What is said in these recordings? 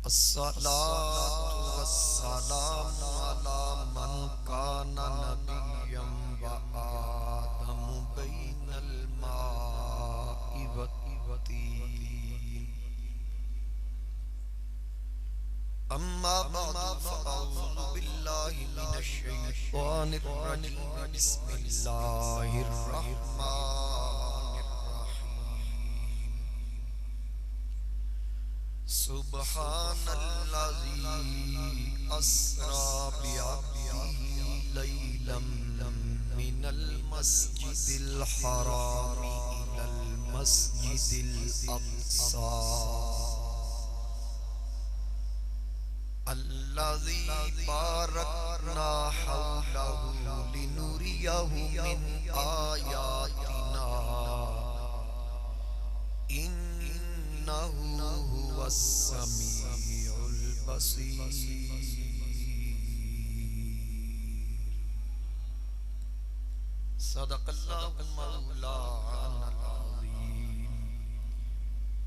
अस्सलातु वस्सलामु अला मन काना नबिय्यम व आदमु बैनल माइ वत्तीन। अम्मा बअदु फ़अऊज़ु बिल्लाहि मिनश शैतानिर रजीम। बिस्मिल्लाहिर रहमानिर रहीम। सुब्हानल्लज़ी अस्रा बिअब्दिही लैलम मिनल मस्जिदिल हराम इलल मस्जिदिल अक़सा अल्लज़ी बारकना हौलहु लिनुरियहु मिन आयातिना इन्नहु हुवस समीउल बसीर। सदक़ल्लाहु मौलानल अज़ीम।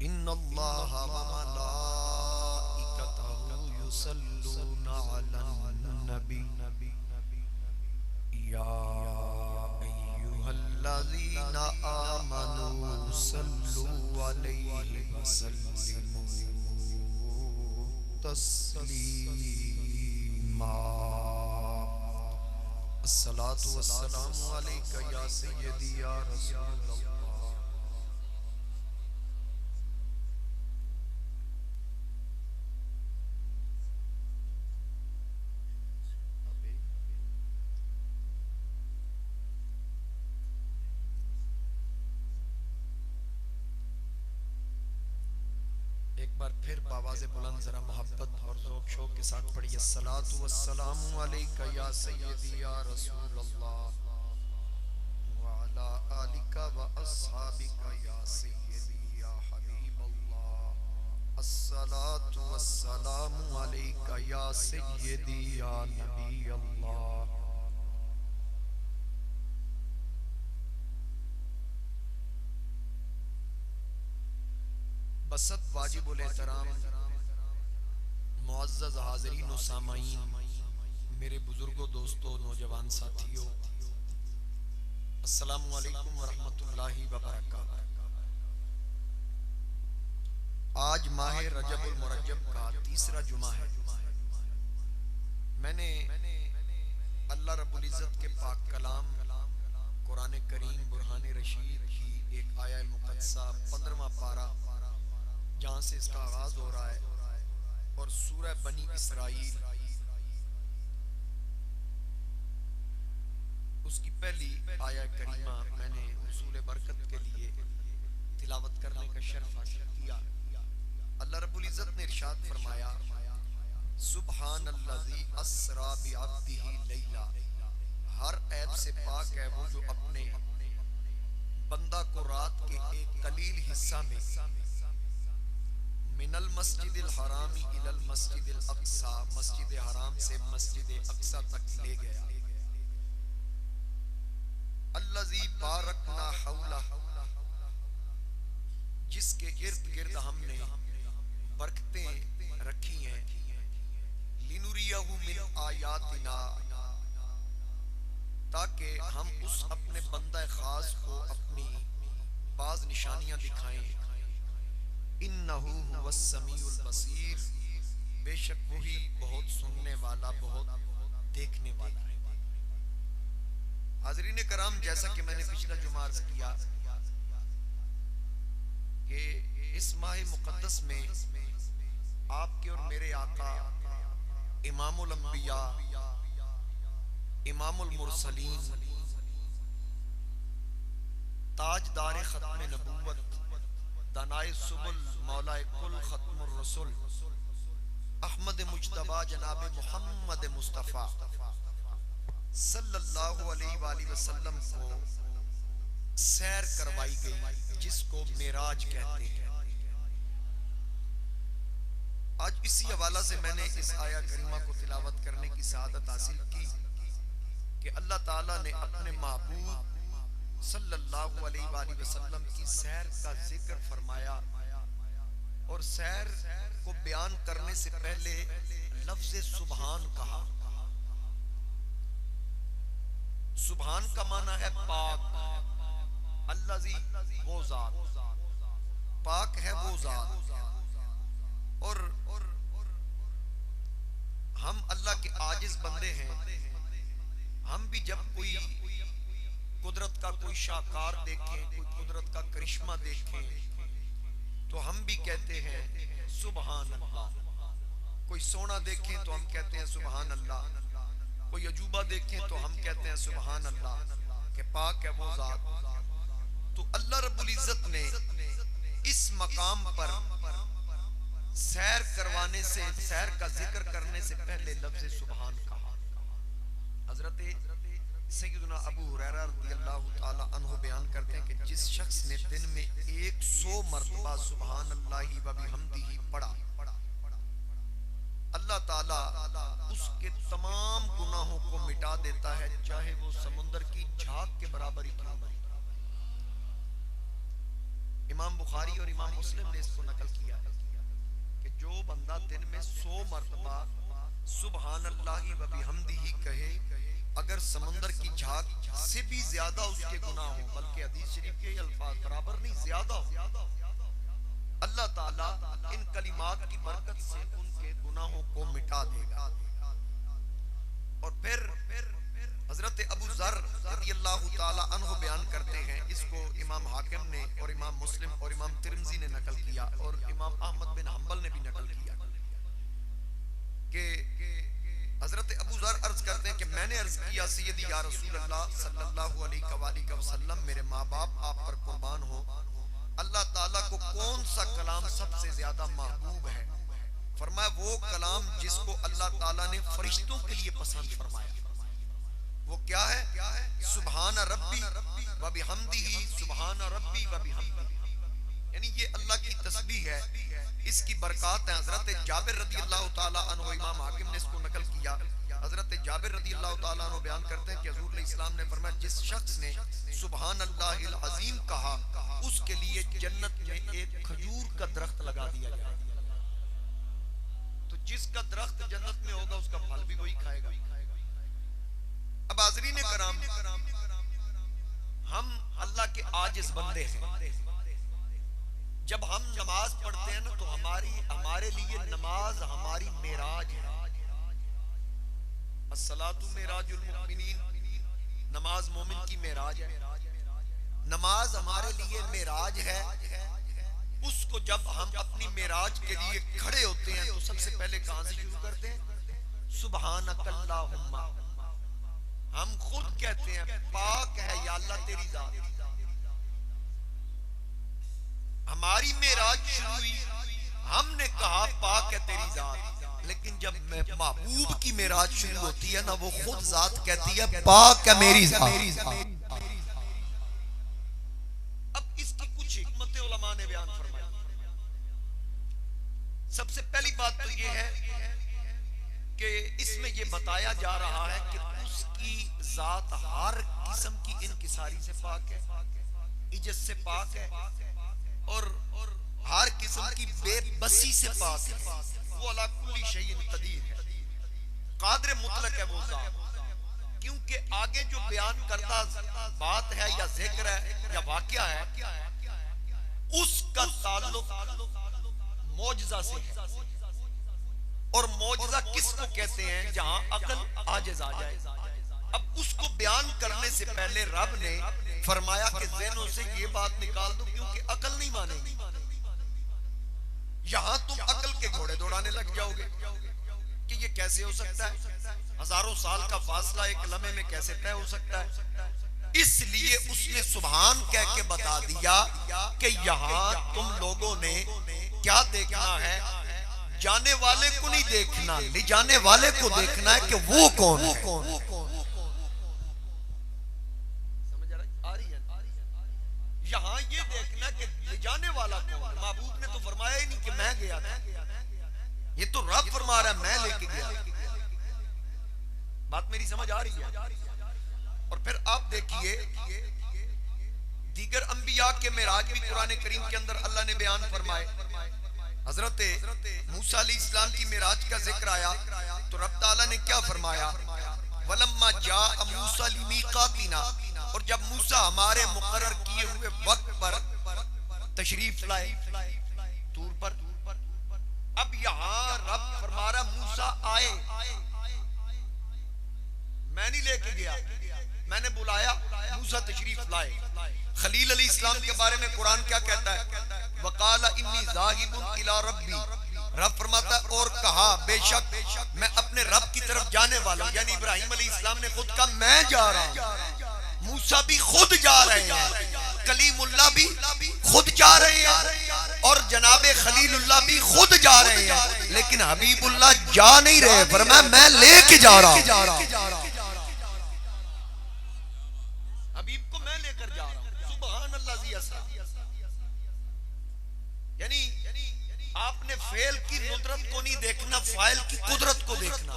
इन्नल्लाहा व मलाइकतहु युसल्लूना अलन नबी या अय्युहल्लज़ीना आमनू सल्लू अलैहि वसल्लिमू तस्लीमा। अस्सलातु वस्सलामु अलैका या सय्यदी या रसूल अल्लाह। एक बार फिर बावाज़े बुलंद जरा मोहब्बत और ज़ौक़ शौक़ के साथ पढ़िए। अस्सलातु वस्सलामु अलैका या सय्यदी या रसूल अल्लाह व अला आलिका व अस्हाबिका या सय्यदी या हबीब अल्लाह। अस्सलातु वस्सलामु अलैका या सय्यदी या नबी अल्लाह। बसत वाजिबुल एहतराम मुअज़्ज़ज़ हाज़रीन व सामाईन, मेरे बुजुर्गों, दोस्तों, नौजवान साथियों, अस्सलामु अलैकुम व रहमतुल्लाहि व बरकातुहू। आज माह रजबुल मुरज्जब का तीसरा जुमा है। मैंने अल्लाह रब्बुल इज़्ज़त के पाक कलाम कुरान करीम बुरहान रशीद की एक आया मुक़द्दसा 15वां पारा जहाँ से इसका आगाज हो रहा है और सूरह बनी इसराइल उसकी पहली आया करीमा मैंने हुसूल बरकत के लिए तिलावत करने का शर्फ हासिल किया। अल्लाह रब्बुल इज़्ज़त ने इरशाद फरमाया, सुब्हानल्लज़ी अस्रा बिअब्दिही लैला। हर ऐब से पाक है वो जो अपने बंदा को रात के एक कलील हिस्सा में मिनल मस्जिदिल हरामी इलल मस्जिदिल अक़सा, मस्जिद हराम से मस्जिद अक़सा तक ले गया। अल्लज़ी बारकना हौला, जिसके इर्द गिर्द हमने बरकतें रखी हैं। लिनुरियहु मिन आयातिना, ताकि हम उस अपने बंदा खास को अपनी बाज निशानियां दिखाएं। इन्नहु हुवस समीउल बसीर, बेशक वही बहुत सुनने वाला, बहुत देखने वाला है। हाज़रीन कराम, जैसा कि मैंने पिछला जुमा अर्ज़ किया कि इस माह मुक़द्दस में आपके और मेरे आका इमामुल अंबिया, इमामुल मुरसलीन, ताजदार खत्म नबूवत, दानाए सुबुल मौलाए कुल खत्मुर रसूल अहमद मुज्तबा जनाब मोहम्मद मुस्तफ़ा सल्लल्लाहु अलैहि वसल्लम को सैर करवाई गई, जिसको मेराज कहते हैं। आज इसी हवाला से मैंने इस आया करीमा को तिलावत करने की सआदत हासिल की कि अल्लाह ताला ने अपने महबूब सल्लल्लाहु अलैहि वसल्लम की सैर का जिक्र फरमाया और सैर को बयान करने से पहले लफ्ज़ सुभान कहा। सुभान का माना है पाक, अल्लाज़ी वो ज़ात, पाक है वो ज़ात। और हम अल्लाह के आजिज बंदे हैं। हम भी जब कोई कुदरत का कोई शाकार देखें, कोई कुदरत का करिश्मा देखें, तो हम भी कहते हैं सुभान अल्लाह। कोई सोना देखें तो हम कहते हैं सुभान अल्लाह। कोई अजूबा देखें तो हम कहते हैं सुभान अल्लाह के पाक है वो ज़ात। तो अल्लाह रब्बुल इज़्ज़त ने इस मकाम पर सैर करवाने से, सैर का जिक्र करने से पहले लफ्ज़ सुभान कहा। हजरत सैयदना अबू हुरैरा रज़ियल्लाहु ताला अन्हु बयान करते हैं कि जिस शख्स ने दिन में 100 मरतबा सुभान अल्लाहि व बिहम्दिही पढ़ा, अल्लाह ताला उसके तमाम गुनाहों को मिटा देता है, चाहे वो समुंदर की झाग के बराबर ही क्यों न। इमाम बुखारी और इमाम मुस्लिम ने इसको नकल किया है कि जो बंदा दिन में 100 मरतबा सुभान अल्लाहि व बिहम्दिही कहे, अगर समुंदर की झाग से भी ज्यादा उसके गुनाह हो, बल्कि हदीस शरीफ के अल्फाज बराबर नहीं ज्यादा हो, अल्लाह ताला इन कलिमात की बरकत से उनके गुनाहों को मिटा देगा। और फिर हजरत अबू ज़र रज़ियल्लाहु ताला अन्हु बयान करते हैं, इसको इमाम हाकिम ने और इमाम मुस्लिम और इमाम तिरमिज़ी ने नकल किया और इमाम अहमद बिन हंबल ने भी नकल किया कि हजरत अबू ज़र अर्ज करते हैं कि मैंने अर्ज किया सैयदी या रसूल अल्लाह सल्लल्लाहु अलैहि वसल्लम, मेरे माँ बाप आप पर कुर्बान हो, अल्लाह ताला को कौन सा कलाम सबसे ज्यादा महबूब है? फरमाया वो कलाम जिसको अल्लाह ताला ने फरिश्तों के लिए पसंद फरमाया। वो क्या है? सुभान रब्बी व बिहम्दिही, सुभान रब्बी व बिहम्दिही, यानी ये अल्लाह की तस्बीह है, इसकी बरकत है। हजरत जाबिर रज़ियल्लाहु ताला अन्हु, इमाम हाकिम ने इसको नकल किया, हजरत जाबिर रज़ियल्लाहु ताला अन्हु बयान करते हैं कि हुज़ूर इस्लाम ने फरमाया जिस शख्स ने सुभान अल्लाहिल अज़ीम कहा, उसके लिए जन्नत में एक खजूर का दरख्त लगा दिया जाएगा। तो जिसका दरख्त जन्नत में होगा उसका फल भी वही खाएगा। अब हाज़रीन कराम, हम अल्लाह के आजिज़ बंदे हैं। जब हम नमाज पढ़ते हैं ना, तो हमारे लिए नमाज हमारी मेराज है। अस्सलातु मेराजुल मुमिनीन, नमाज मोमिन की मेराज है। नमाज हमारे लिए मेराज है। उसको जब हम अपनी मेराज के लिए खड़े होते हैं तो सबसे पहले कहां से शुरू करते हैं? सुब्हानकल्लाहुम्मा। हम खुद कहते हैं पाक है या अल्लाह तेरी जात। हमारी मेराज शुरू हुई, हमने कहा पाक है तेरी जात, लेकिन जब महबूब की मेराज शुरू होती है ना, वो खुद जात कहती है पाक है मेरी जात। अब इसकी कुछ हिकमतें उलमा ने बयान फरमाई। सबसे पहली बात तो ये है कि इसमें ये बताया जा रहा है कि उसकी जात हर किस्म की इनकिसारी से पाक है, इज्जत से पाक है, और हर किस्म की बेबसी से पाक है। वो अला कुल्ली शैइन कदीर है, कादिर मुतलक है वो जात। क्योंकि आगे जो बयान करता बात है या जिक्र है या वाकया है, उसका ताल्लुक मौजज़ा से है। और मौजज़ा किसको कहते हैं? जहां अकल आजिज़ आ जाए। अब उसको बयान करने से पहले रब ने फरमाया कि ज़हनों से ये बात निकाल दो, क्योंकि अकल नहीं मानेगी। यहां तुम अकल के घोड़े दौड़ाने लग जाओगे कि ये कैसे हो सकता है, हजारों साल का फासला एक लम्हे में कैसे तय हो सकता है। इसलिए उसने सुभान कह के बता दिया कि यहां तुम लोगों ने क्या देखना है? जाने वाले को नहीं देखना, ले जाने वाले को देखना है कि वो कौन है। समझ आ रही है? यहां ये देखना कि ले जाने वाला कौन है। महबूब ने तो फरमाया ही नहीं कि मैं गया था, ये तो रब फरमा रहा है मैं लेके गया। बात मेरी समझ आ रही है? और फिर आप देखिए दीगर अंबिया के मेराज भी कुरान करीम के अंदर अल्लाह ने बयान फरमाए। हजरत मूसा अलैहिस्सलाम की मिराज का जिक्र आया तो रब ताला ने क्या फरमाया, वलम्मा जा मूसा लिमीकातिना, और जब मूसा हमारे मुकर्रर किए हुए वक्त पर तशरीफ लाए तूर पर। अब यहाँ रब फरमा रहा मूसा आए, मैं नहीं लेके गया, मैंने बुलाया, मूसा तशरीफ लाए। खलील अलैहिस्सलाम के बारे में कुरान क्या कहता है, वकाला इन्नी ज़ाहिबुन इला रब्बी, रब फरमाता है और कहा बेशक मैं अपने रब की तरफ जाने वाला हूं। यानी इब्राहिम अलैहिस्सलाम ने खुद कहा मैं जा रहा हूं, मूसा भी खुद जा रहे हैं, कलीमुल्लाह भी खुद जा रहे हैं और जनाबे खलीलुल्लाह भी खुद जा रहे हैं, लेकिन हबीबुल्लाह जा नहीं रहे, फरमाया मैं लेके जा रहा हूं, हबीब को मैं लेकर जा रहा हूं। सुभान अल्लाह ज़ी अस्रा। यानी आपने फेल की नुदरत को नहीं देखना, फाइल की कुदरत को देखना।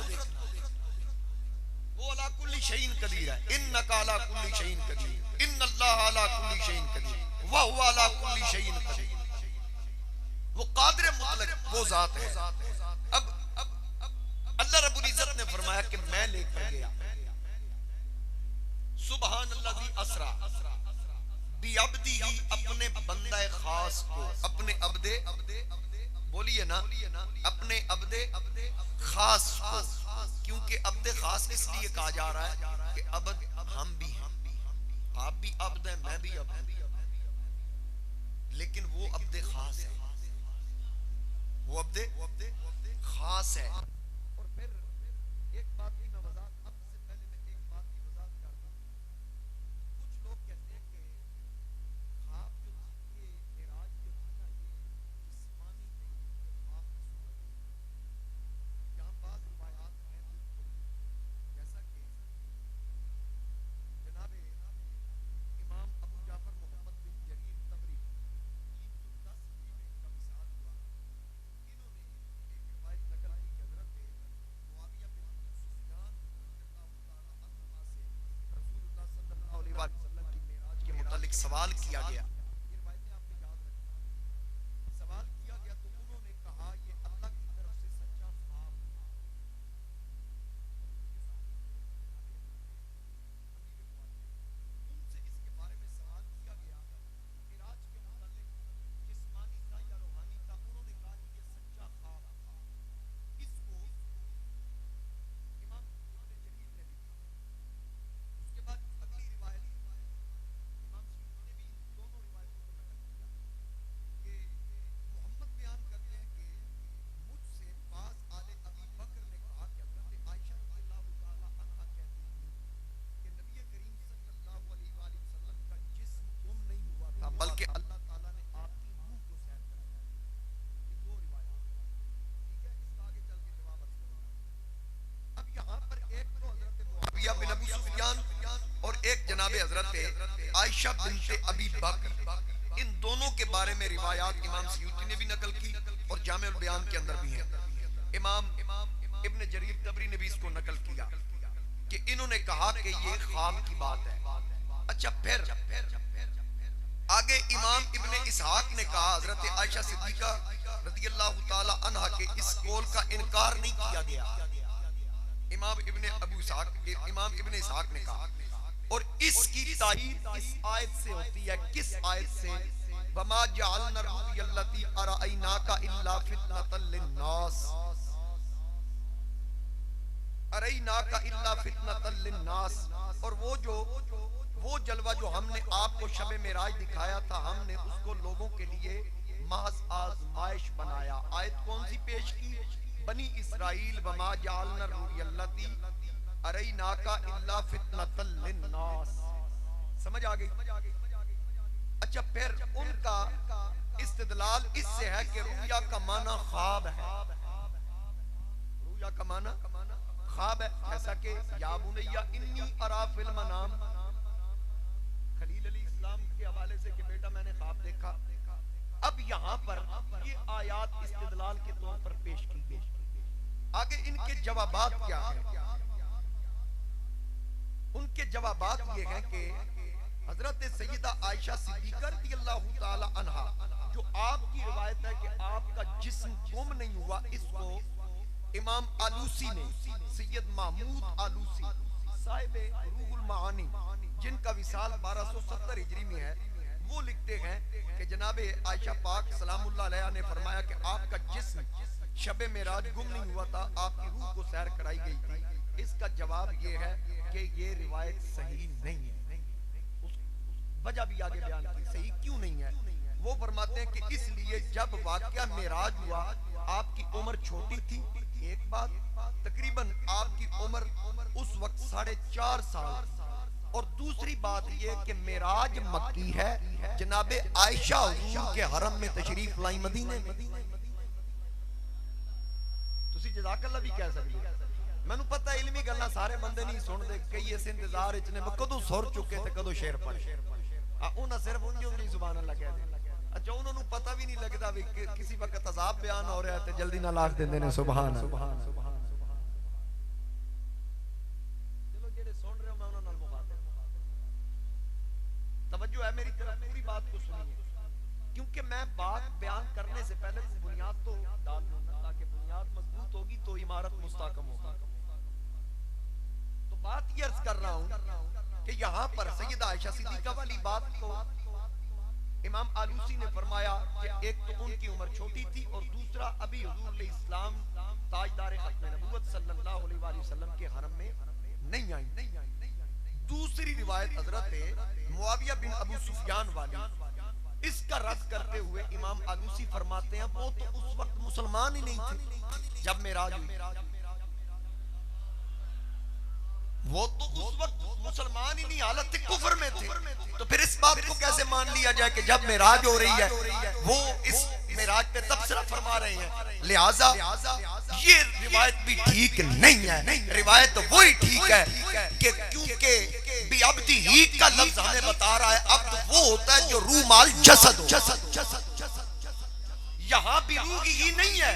वो अला कुल्ली शैइन कदीर है, इन्नका अला कुल्ली शैइन कदीर, इन्नल्लाह अला कुल्ली शैइन कदीर व हुवा अला कुल्ली शैइन कदीर। वो कादिर मुतलक वो जात है। अब अल्लाह रब्बुल इज्जत ने फरमाया कि मैं लेकर गया। सुभान अल्लाह ज़ी अस्रा बी अब्दी ही, अपने बंदा खास को, अपने अब्दे, बोलिए ना, अपने अब्दे खास को, क्योंकि अब्दे खास इसलिए कहा जा रहा है कि अब्द हम भी हैं, आप भी अब्द हैं, मैं भी अब्द, लेकिन वो अब्दे खास है, वो अब्दे खास है। और फिर एक बात की मैं वजाहत, अब से पहले मैं एक बात की वजाहत कर दूं। कुछ लोग कहते हैं कि ख्वाब जो थी, ये मिराज जो थी ना, ये जिस्मानी नहीं, ये ख्वाब की सूरत है। यहाँ बाज़ रिवायात हैं जो थोड़ी, जैसा कि जनाबे इमाम अबू जाफर मोहम्मद बिन जरीर तबरी 310 हिजरी में इनका विसाल हुआ। इन्होंने एक रिवायत नकल की कि हज़रत मुआविया बिन अबू सुफियान रज़ियल्लाहु ताला अन्हुमा से रसूलुल्लाह सल्लल्लाहु अलैहि वसल्लम की मेराज के मुतालिक सवाल किया गया। ये रिवायतें आपने याद रखनी। सवाल किया गया तो उन्होंने कहा ये अल्लाह की तरफ से सच्चा ख्वाब था। उनसे इसके बारे में सवाल किया गया, मिराज के मुतालिक जिस्मानी था या रूहानी था। उन्होंने कहा कि ये सच्चा ख्वाब था। इसको इमाम इब्न जरीर ने लिखा। उसके बाद अगली रिवायत इमाम सयूती ने भी इन दोनों रिवायतों को नकल किया कि मोहम्मद बयान करते हैं कि मुझसे बाज़ आले अबी बकर ने कहा कि हज़रत आयशा रज़ियल्लाहु ताला अन्हा कहती थी कि नबी करीम सल्लल्लाहु अलैहि वसल्लम का जिस्म गुम नहीं हुआ था, बल्कि अल्लाह ताला ने आपकी रूह को सैर कराया। ये दो रिवायात, ठीक है, इसका आगे चल के जवाब अर्ज करूंगा। अब यहाँ पर एक तो हज़रत मुआविया बिन अबू सुफियान और एक जनाबे हज़रत आयशा बिन्ते अबी बकर, इन दोनों के बारे में रिवायात इमाम सयूती ने भी नकल की और जामिउल बयान के अंदर भी है। इमाम इब्न जरीर तबरी ने भी इसको नकल किया कि इन्होंने कहा कि ये ख्वाब की बात है। अच्छा, फिर आगे इमाम इब्न इसहाक ने कहा हजरत आयशा सिद्दीका रज़ियल्लाहु ताला अन्हा के इस कौल का इनकार नहीं किया गया। इमाम इब्न इसहाक ने कहा, और इसकी तायीद इस आयत से होती है। किस आयत से? वमा जअलना रुयल्लती अरअयनाका इल्ला फितनतल लिन्नास, अरअयनाका इल्ला फितनतल लिन्नास। और वो जलवा जो हमने आपको शब मेराज दिखाया था, हमने उसको लोगों के लिए महज आजमाइश बनाया। आयत कौन सी पेश की? बनी इसराइल वमा जअलना रुयल्लती अरअयनाका इल्ला फितनतल लिन्नास। समझ आ गई? अच्छा, फिर उनका इस्तिदलाल इससे है कि रुया का माना ख्वाब है, रुया का माना ख्वाब है। जैसा कि या बुनैया इन्नी अरा फिल मनाम, खलील अलैहिस्सलाम के हवाले से कि बेटा मैंने ख्वाब देखा। अब यहाँ पर ये आयात इस्तिदलाल के तौर पर पेश की गई। आगे इनके जवाबात क्या हैं? उनके जवाबात ये हैं कि हजरत सैयदा आयशा सिद्दीका रज़ियल्लाहु ताला अन्हा जो जो आपकी रिवायत है कि आपका जिस्म गुम नहीं हुआ, इसको इमाम आलूसी ने, सैयद महमूद आलूसी साहिब रूहुल मानी, जिनका विसाल 1270 हिजरी में है, वो लिखते हैं कि जनाबे आयशा पाक सलामुल्लाह अलैहा ने फरमाया कि आपका जिस्म शबे मेराज गुम नहीं हुआ था, आपकी रूह को सैर कराई गई थी। इसका जवाब ये है कि ये रिवायत सही नहीं है। उस वजह भी आगे बयान की, सही क्यों नहीं है। वो फरमाते हैं कि इसलिए जब वाकया मेराज हुआ आपकी उम्र छोटी थी, एक बात, तकरीबन आपकी उम्र उस वक्त 4.5 साल, और दूसरी बात यह कि मेराज मक्की है, जनाबे आयशा हुजूर के हरम में तशरीफ लाई मदीने में। तुसी जज़ाकल्लाह भी कह सकते हो। मैनू पता इल्मी गल्लां सारे बंदे नहीं सुनते, कई इस इंतजार विच ने कदों सुर चुके ते कदों शेर पढ़े, उन्हें सिर्फ उंजी सुभान अल्लाह कह दे। अच्छा, उन्होंने पता भी नहीं लगता भी किसी वक्त अज़ाब बयान हो रहा है तो जल्दी ना लाख देंदे ने सुभान अल्लाह। चलो जेड़े सुन रहे हो मैं उन्हां नाल मुखातिब, तवज्जो है मेरी तरफ, पूरी बात को सुनिए, क्योंकि मैं बात बयान करने से पहले बुनियाद तो डाल दूं ना, ताकि बुनियाद मजबूत होगी तो इमारत मुस्तहकम होगी। तो बात ये अर्ज कर रहा हूं कि यहाँ पर सैयदा आयशा सिद्दीका वाली बात को इमाम आलूसी ने फरमाया कि एक तो उनकी उम्र छोटी थी और दूसरा अभी हुजूर इस्लाम ताजदार खत्म नबूवत सल्लल्लाहु अलैहि वसल्लम के हरम में नहीं आई। दूसरी रिवायत हजरत मुआविया बिन अबू सुफियान वाली, इसका रद्द करते हुए इमाम आलूसी फरमाते हैं वो तो उस वक्त मुसलमान ही नहीं थे जब मेराज हुई, वो तो उस वक्त मुसलमान ही नहीं, हालत कुफ्र में थे। तो फिर इस बात को कैसे मान लिया जाए कि जब मेराज हो रही है वो इस मेराज पे तबसरा फरमा रहे हैं। लिहाजा ये रिवायत भी ठीक नहीं है। रिवायत वही ठीक है कि क्योंकि बेअब्दी ही का लफ्ज हमें बता रहा है, अब्द वो होता है जो रूह माल जसद हो। यहाँ भी रूह ही नहीं है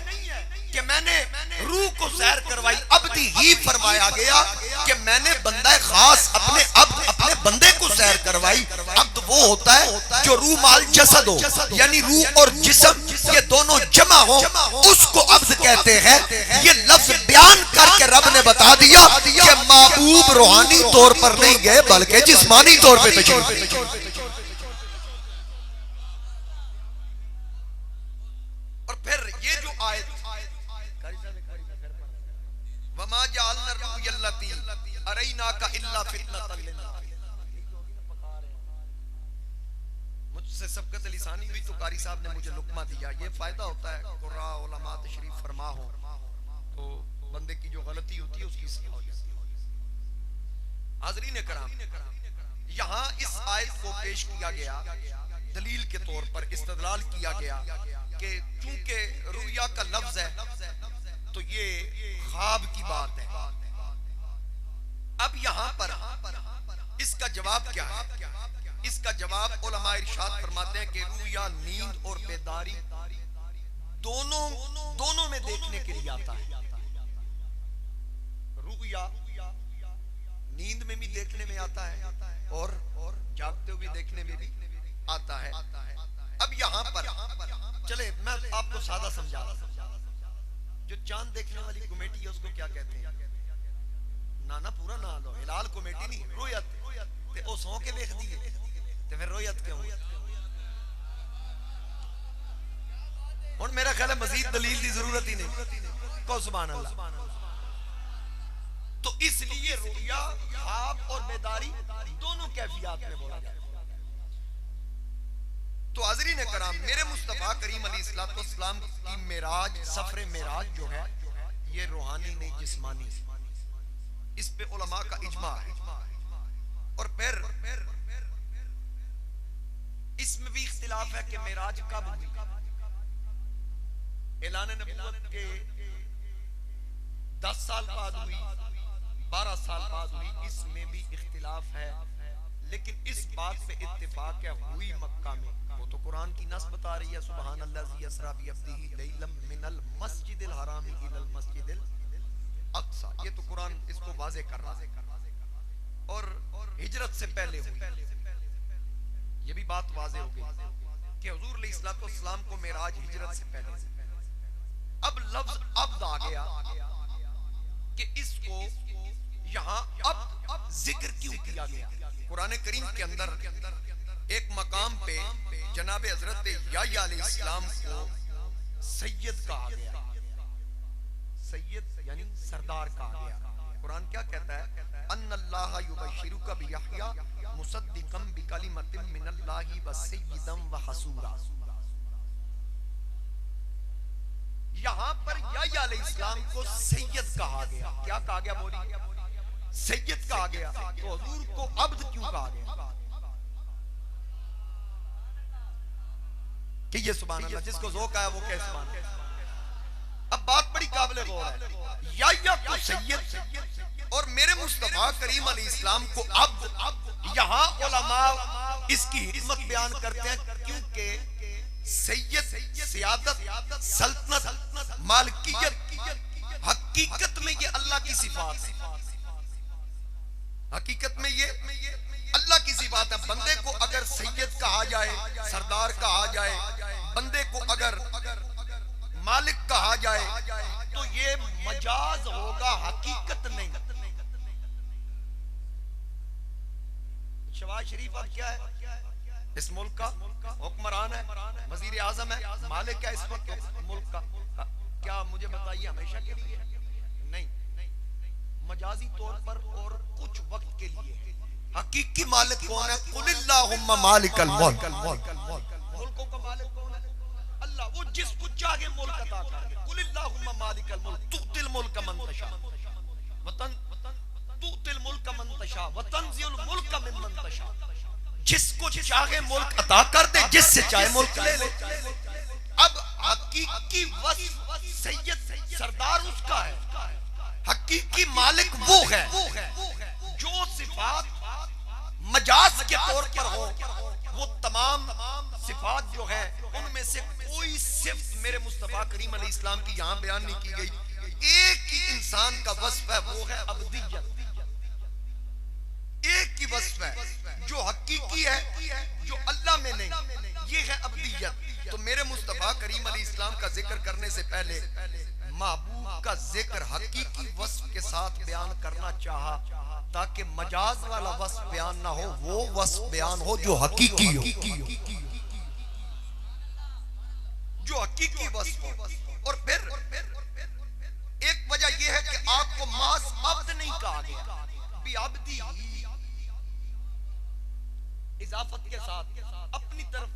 कि मैंने रूह को सैर करवाई, अब्दी ही फरमाया गया कि मैंने बंदा खास अपने बंदे को सैर करवाई। अब्द वो होता है जो रूह माल जसद हो, यानी रूह और जिस्म ये दोनों जमा हो, उसको अब्द कहते हैं। ये लफ्ज बयान करके रब ने बता दिया कि महबूब रूहानी तौर पर नहीं गए बल्कि जिस्मानी तौर पर तशरीफ। और फिर ये जो आयत वमा जअलना रुयल्लती अरैनाका इल्ला फितनतन लिन्नास, मुझसे सबकत लिसानी हुई तो कारी साहब ने मुझे लुक्मा दिया। ये फायदा होता है कुर्रा उलमा तशरीफ फरमा हो तो बंदे की जो गलती होती है उसकी सलाह हो जाती है। हाज़रीन कराम, यहाँ इस आयत को पेश किया गया दलील के तौर पर, इस्तदलाल किया गया कि चूंकि रुया का लफ्ज है तो ये ख्वाब की बात है। अब यहाँ पर इसका जवाब क्या है? इसका जवाब उलमा इरशाद फरमाते हैं कि रुया नींद और बेदारी दोनों में देखने के लिए आता है। रुया नींद में भी देखने में आता है और जागते हुए देखने में भी आता है। अब यहाँ पर चले मैं आपको सादा समझा, जो चांद देखने वाली कमेटी है उसको क्या कहते हैं? ना पूरा ना लो, हिलाल कमेटी नहीं, रोयत ते ओ सौ के देख दिए ते फिर रोयत क्यों? हुन मेरा ख्याल है मजीद दलील की जरूरत ही नहीं। कहो सुभान अल्लाह। तो इसलिए रोया, ख्वाब और बेदारी दोनों कैफियत में बोला जाता है। तो हाज़रीन कराम, मेरे मुस्तफा करीम अलैहिस्सलाम की मेराज, सफर मेराज जो है ये रूहानी नहीं जिस्मानी, इस पे उलमा का इजमा है। और फिर इसमें भी इख्तिलाफ है कि मेराज कब हुई। ऐलान नबूवत के 10 साल बाद हुई, 12 साल बाद हुई, इसमें भी इख्तिलाफ है। लेकिन इस बात पे इत्तिफाक है हुई मक्का में, वो तो कुरान की नस बता रही है सुबहान अल्लाज़ी अस्रा बिअब्दिही लैलम मिनल मस्जिदिल हराम इलल मस्जिदिल अक्सा। ये तो कुरान इसको वाज़े कर रहा है। और हिजरत से पहले हुई, ये भी बात वाज़े हो गई कि हुजूर अलैहिस्सलाम को मेराज हिजरत से पहले। अब लफ्ज अब्द आ गया कि इसको यहां अब जिक्र क्यों किया गया। कुरान करीम के अंदर एक मकाम पे जनाब हजरत याह्या अलैहिस्सलाम को सैयद कहा गया। सैयद यानी सरदार कहा गया। कुरान क्या कहता है, अन्नल्लाह युबश्शिरुका बियहया मुसद्दिकम बिकलिमतिन मिनल्लाहि व सय्यिदम व हसूरा। यहां पर याह्या अलैहिस्सलाम को सैयद कहा गया। क्या कहा गया बोलिए, सैयद कहा गया। तो हुजूर को अब्द क्यों कहा गया? कि ये सुभान अल्लाह, जिसको ज़ौक़ आया वो कहे सुभान अल्लाह। अब बात बड़ी काबिल गौर है। याह्या को सैयद और मेरे मुस्तफा करीम अलैहिस्सलाम को अब्द। यहां उलमा इसकी हिकमत बयान करते हैं क्योंकि सैयद, सियादत, सल्तनत, मालिकियत हकीकत में ये अल्लाह की सिफात है। हकीकत में ये अल्लाह की सिफात है। बंदे को अगर सैयद कहा जाए, सरदार कहा जाए, बंदे को अगर मालिक कहा जाए तो ये मजाज होगा, हकीकत नहीं। शहबाज शरीफ अब क्या है? इस मुल्क का हुक्मरान है, वजीर आजम है, मालिक है इस वक्त मुल्क का। क्या मुझे बताइए हमेशा के लिए? नहीं, मजाजी तौर पर और कुछ वक्त के लिए। हकीकी मालिक कौन है? कुलिल्लाहुम्मा मालिकल मुल्क। मुल्कों का मालिक कौन है? अल्लाह। वो जिसको चाहे मुल्क अता कर दे। कुलिल्लाहुम्मा मालिकल मुल्क तुतिल मुल्क मन तशा वतन तुतिल मुल्क मन तशा वतनजिल मुल्क मिमन तशा। जिसको चाहे मुल्क अता कर दे, जिससे चाहे मुल्क ले ले। अब हकीकी वस्फ सैयद, सरदार उसका है। हकीकी मालिक वो है जो सिफात मजाज के तौर पर हो। वो तमाम सिफात जो है उनमें से कोई सिफ्त मेरे मुस्तफा करीम अलैहिस्सलाम की यहां बयान नहीं की गई। एक ही इंसान का वस्फ है, वो है अब्दियत। एक ही वस्फ है जो हकीकी है, जो अल्लाह में नहीं, ये है अब्दियत। तो मेरे मुस्तफा करीम अलैहिस्सलाम का जिक्र करने से पहले महबूब का जिक्र हकीकी वस्फ के साथ बयान करना चाहा ताकि मजाज वाला वस्फ बयान ना हो, वो वस्फ बयान हो जो हकीकी हो, जो हकीकी वस्फ हो। और फिर एक वजह यह है कि आपको मास अब्द नहीं कहा गया, बिअब्दी इजाफत के साथ अपनी तरफ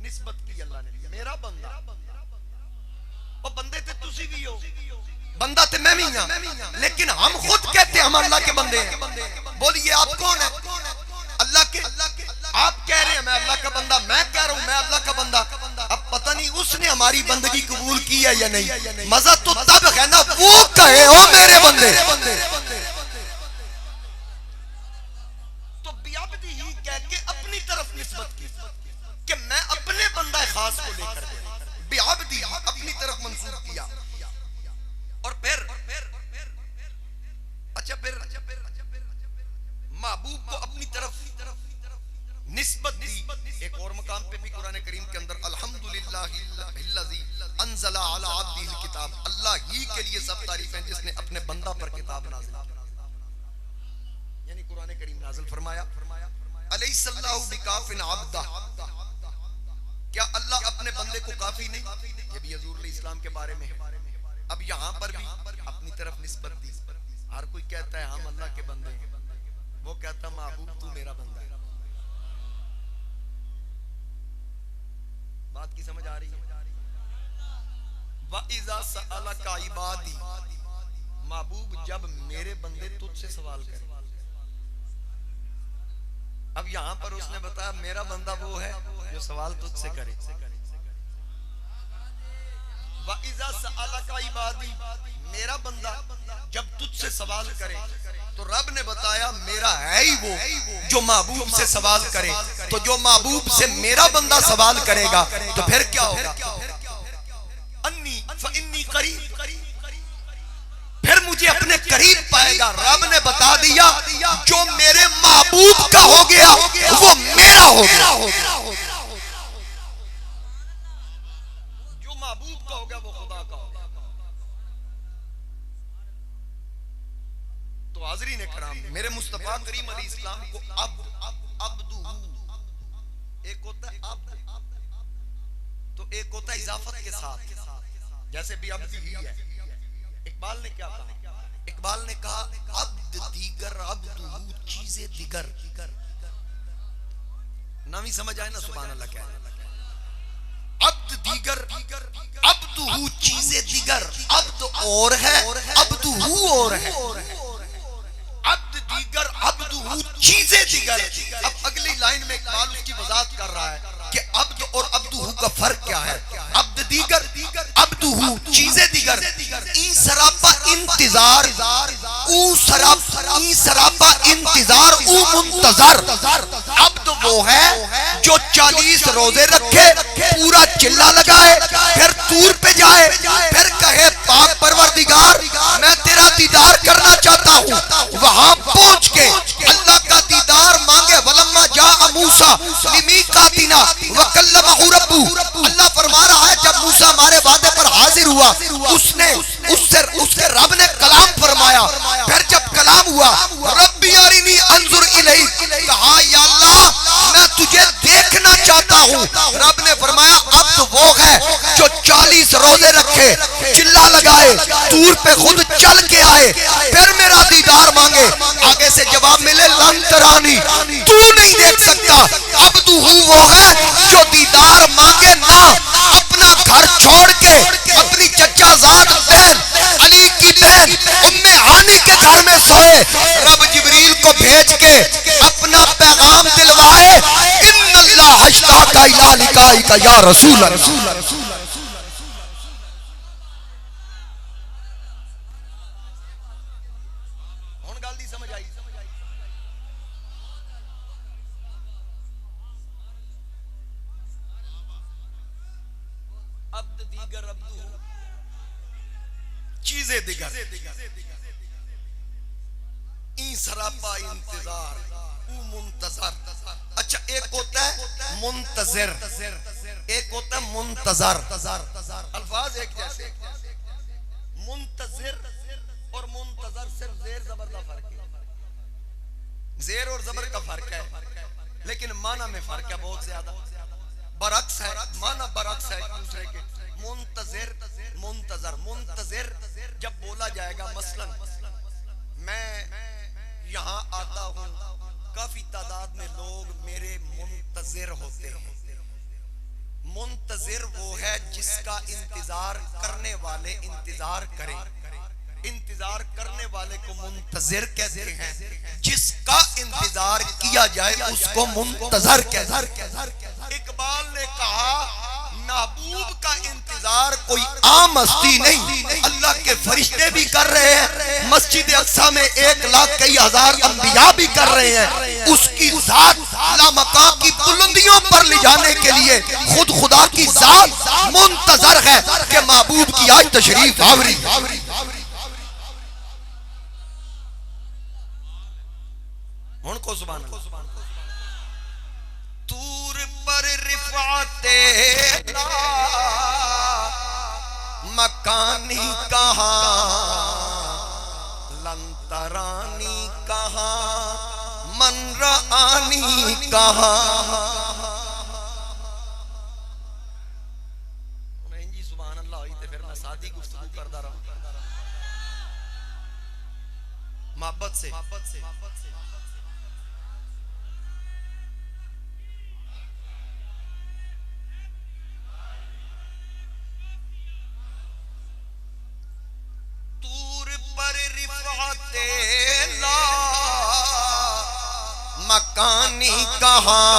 निस्बत की अल्लाह ने। मेरा बंदा, वो बंदे थे तुसी भी हो, बंदा थे मैं भी हूं, लेकिन हम खुद कहते हैं हम अल्लाह के बंदे हैं। बोलिए आप कौन है? अल्लाह के। आप कह रहे हैं मैं अल्लाह का बंदा, मैं कह रहा हूं मैं अल्लाह का बंदा। अब पता नहीं उसने हमारी बंदगी कबूल की है या नहीं। मजा तो तब है ना वो कहे ओ मेरे बंदे। तो बिअब्दी ही कह के अपनी तरफ निस्बत की कि मैं अपने बंदा खास को लेकर बिअब्दी अपनी तरफ मंसूब किया। और फिर अच्छा फिर महबूब को अपनी तरफ निस्बत दी। एक और मकाम पे भी कुरान करीम के अंदर अल्हम्दुलिल्लाहिल्लज़ी अंज़ला अला अब्दिहिल किताब, अल्लाह ही के लिए सब तारीफें जिसने अपने बंदा पर किताब नाज़िल की, यानी कुरान करीम नाज़िल फरमाया। अलैहिस्सलाहु बिकाफिन अब्दा, क्या अल्लाह अपने बंदे को काफी नहीं? ये भी हुजूर अलैहिस्सलाम के बारे में है। अब यहाँ पर भी अपनी तरफ निस्बत दी। हर कोई कहता है हम अल्लाह के बंदे हैं, वो कहता महबूब तू मेरा बंदा है। बात की समझ आ रही है? वइज़ा सअलका इबादी, महबूब जब मेरे बंदे तुझसे सवाल करें। अब यहाँ पर उसने बताया मेरा बंदा वो है जो सवाल तुझसे करे। वइज़ा सअलका इबादी, मेरा बंदा जब तुझसे सवाल करे तो रब ने बताया मेरा है ही वो जो महबूब से सवाल करे। तो जो महबूब से मेरा बंदा सवाल करेगा तो फिर क्या होगा? अन्नी फइन्नी करीब, फिर मुझे अपने करीब पाएगा। रब ने बता दिया जो मेरे महबूब का हो गया वो मेरा हो गया। हाज़रीन कराम, मेरे मुस्तफा करीम अलैहिस्सलाम को अब्दू, एक होता है अब्द, तो एक होता है इजाफत के साथ, जैसे भी अब्द ही है। इकबाल ने क्या कहा? इकबाल ने कहा अब्द दीगर अब्दू चीज़े दीगर। नामी समझ आए ना? सुभान अल्लाह। क्या है अब्द दीगर अब्दू चीज़े दीगर। अब्द और है, अब्दू और है। अब्द दीगर अब्दू चीज़े दीगर। अब अगली लाइन में इकबाल उसकी वजाहत कर रहा है कि अब्द और अब्दू का फर्क क्या है। अब्द दीगर अब्दू चीज़े दीगर। ई सरापा इंतजार ऊ सरापा इंतजार ऊ मुंतजर। अब्द वो है जो 40 रोजे रखे, पूरा चिल्ला लगाए, फिर तूर पे जाए, फिर कहे पाक परवरदिगार मैं तेरा दीदार करना चाहता हूँ। वहां पहुंच के अल्लाह का दीदार मांगे। वलम्मा जा मूसा लिमीकातिना वकल्लमहु रब्बु। अल्लाह फरमा रहा है जब मूसा हमारे वादे पर हाजिर हुआ, उससे रब ने कलाम फरमाया। फिर जब कलाम हुआ, रब्बी अरिनी अंजुर इलैक, कहा या अल्लाह मैं तुझे देखना चाहता हूँ। रब ने फरमाया अब तो वो है जो 40 रोजे रखे, चिल्ला लगाए, तूर पे खुद चल के आए, फिर मेरा दीदार मांगे। आगे से जवाब मिले लन तरानी, तू नहीं देख सकता। अब तू वो है जो दीदार मांगे ना, अपना घर छोड़ के अपनी चचाजाद बहन अली की बहन उम्मे हानी के घर में सोए। रब जिब्रील को भेज के अपना पैगाम दिलवाए, इन्नल्लाह अश्ताका इला लिकाइका या रसूल अल्लाह। चीज़े दिगर ई सरापा इंतजार ऊ मुंतजर। अच्छा एक होता है मुंतजर, एक होता है मुंतजर। अल्फाज एक जैसे। मुंतजर और मुंतजर सिर्फ जेर जबर का फर्क है। जेर और जबर का फर्क है, लेकिन माना में फर्क है बहुत ज्यादा। बरक्स है, माना बरक्स है एक दूसरे के। मुंतजर मुंतजर। मुंतजर जब बोला जाएगा, मसलन मैं यहाँ आता हूँ, काफी तादाद में लोग मेरे मुंतजर होते हैं। मुंतजर वो है जिसका इंतजार करने वाले इंतजार करें। इंतजार करने वाले को मुंतजर कहते हैं, जिसका इंतजार किया जाए उसको मुंतजर कहते हैं। इकबाल ने कहा महबूब का इंतजार कोई आम हस्ती नहीं, अल्लाह के फरिश्ते भी कर रहे हैं। मस्जिद अक्सा में 1,00,000 अंबिया भी कर रहे हैं। उसकी जात लामकाम की बुलंदियों पर ले जाने के लिए खुद खुदा की जात मुंतजर है कि महबूब की आज तशरीफ आवरी। उनको सुभान अल्लाह। तूर पर रिफाते मकानी कहाँ, लंतरानी कहाँ, मनरानी कहाँ। जी सुभान अल्लाह हुई तो फिर मैं सादी गुफ्तगू करता रहा मोहब्बत से। मकानी कहाँ,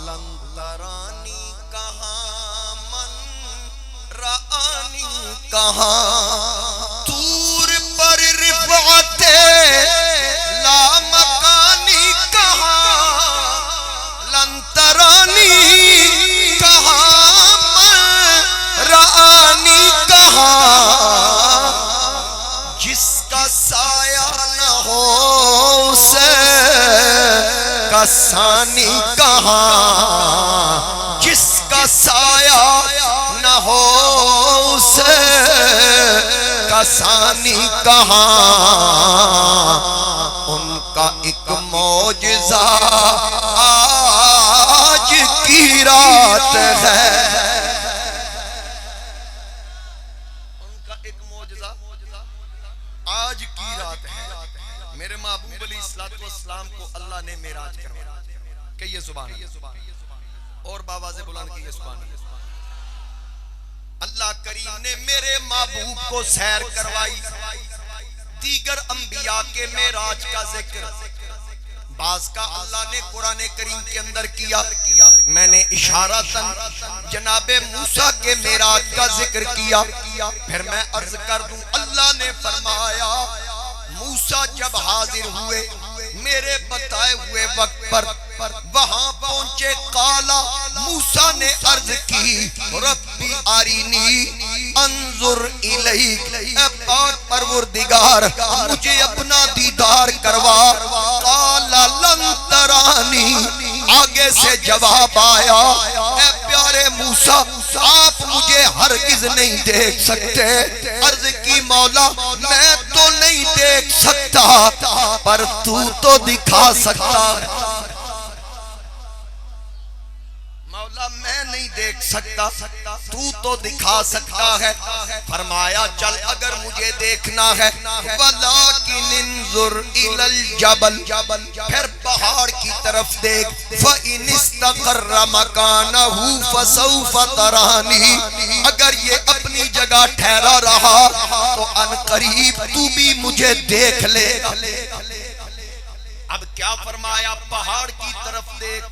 लंतरानी कहाँ, मनरानी कहाँ। तूर पर रिफ़ाते ला मकानी कहाँ, लंतरानी कहाँ, मनरानी कहाँ। जिसका साया न हो उसे कसानी कहाँ, जिसका साया न हो उसे रसानी कहाँ, उनका एक मौजज़ा आज की रात है। उनका एक मौजज़ा आज की रात है। मेरे महबूब अलैहिस्सलाम को अल्लाह ने मेराज करवाया। कहिए सुभान अल्लाह। और बाबा से बुलंद कहिए सुभान अल्लाह। अल्लाह करीम ने मेरे महबूब को सैर करवाई। दीगर अंबिया के मेराज का जिक्र बाज का अल्लाह ने कुरान करीम के अंदर किया। मैंने इशारतन जनाबे मूसा के मेराज का जिक्र किया। फिर मैं अर्ज कर दूं, अल्लाह ने फरमाया मूसा जब हाजिर हुए मेरे बताए हुए वक्त पर वहां पहुंचे। काला मूसा ने अर्ज की रब्बी आरिनी अंजुर इलैक, ऐ पाक परवरदिगार मुझे अपना दीदार करवा। काला लन तरानी, आगे से जवाब आया ऐ प्यारे मूसा आप मुझे हरगिज नहीं देख सकते। अर्ज की मौला मैं तो नहीं देख सकता पर तू तो दिखा सकता। मौला मैं नहीं देख सकता तू तो दिखा सकता है। फरमाया चल अगर मुझे देखना है वलाकिन इंजुर इलल जबल, फिर पहाड़ की तरफ देख। फ़इन इस्तक़र्र मकानहु फ़सौफ़ तरानी, अगर ये अपनी जगह ठहरा रहा तो अनकरीब तू भी मुझे देख ले। अब क्या फरमाया, पहाड़ की तरफ देख।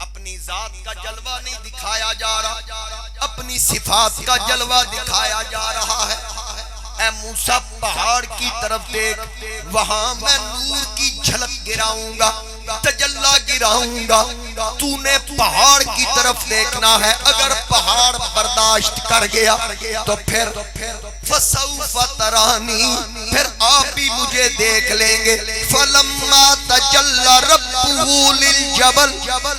अपनी जात का जलवा नहीं दिखाया जा रहा, अपनी सिफात का जलवा दिखाया जा रहा है। ऐ मूसा पहाड़ की तरफ देख, वहां मैं नूर की झलक गिराऊंगा, तजल्ला गिराऊंगा। तूने पहाड़ की तरफ देखना है। अगर पहाड़ बर्दाश्त कर गया तो फिर फसौफ तरानी, फिर आप भी मुझे देख लेंगे। फलम्मा तजल्ला रब्बुहु लिल जबल,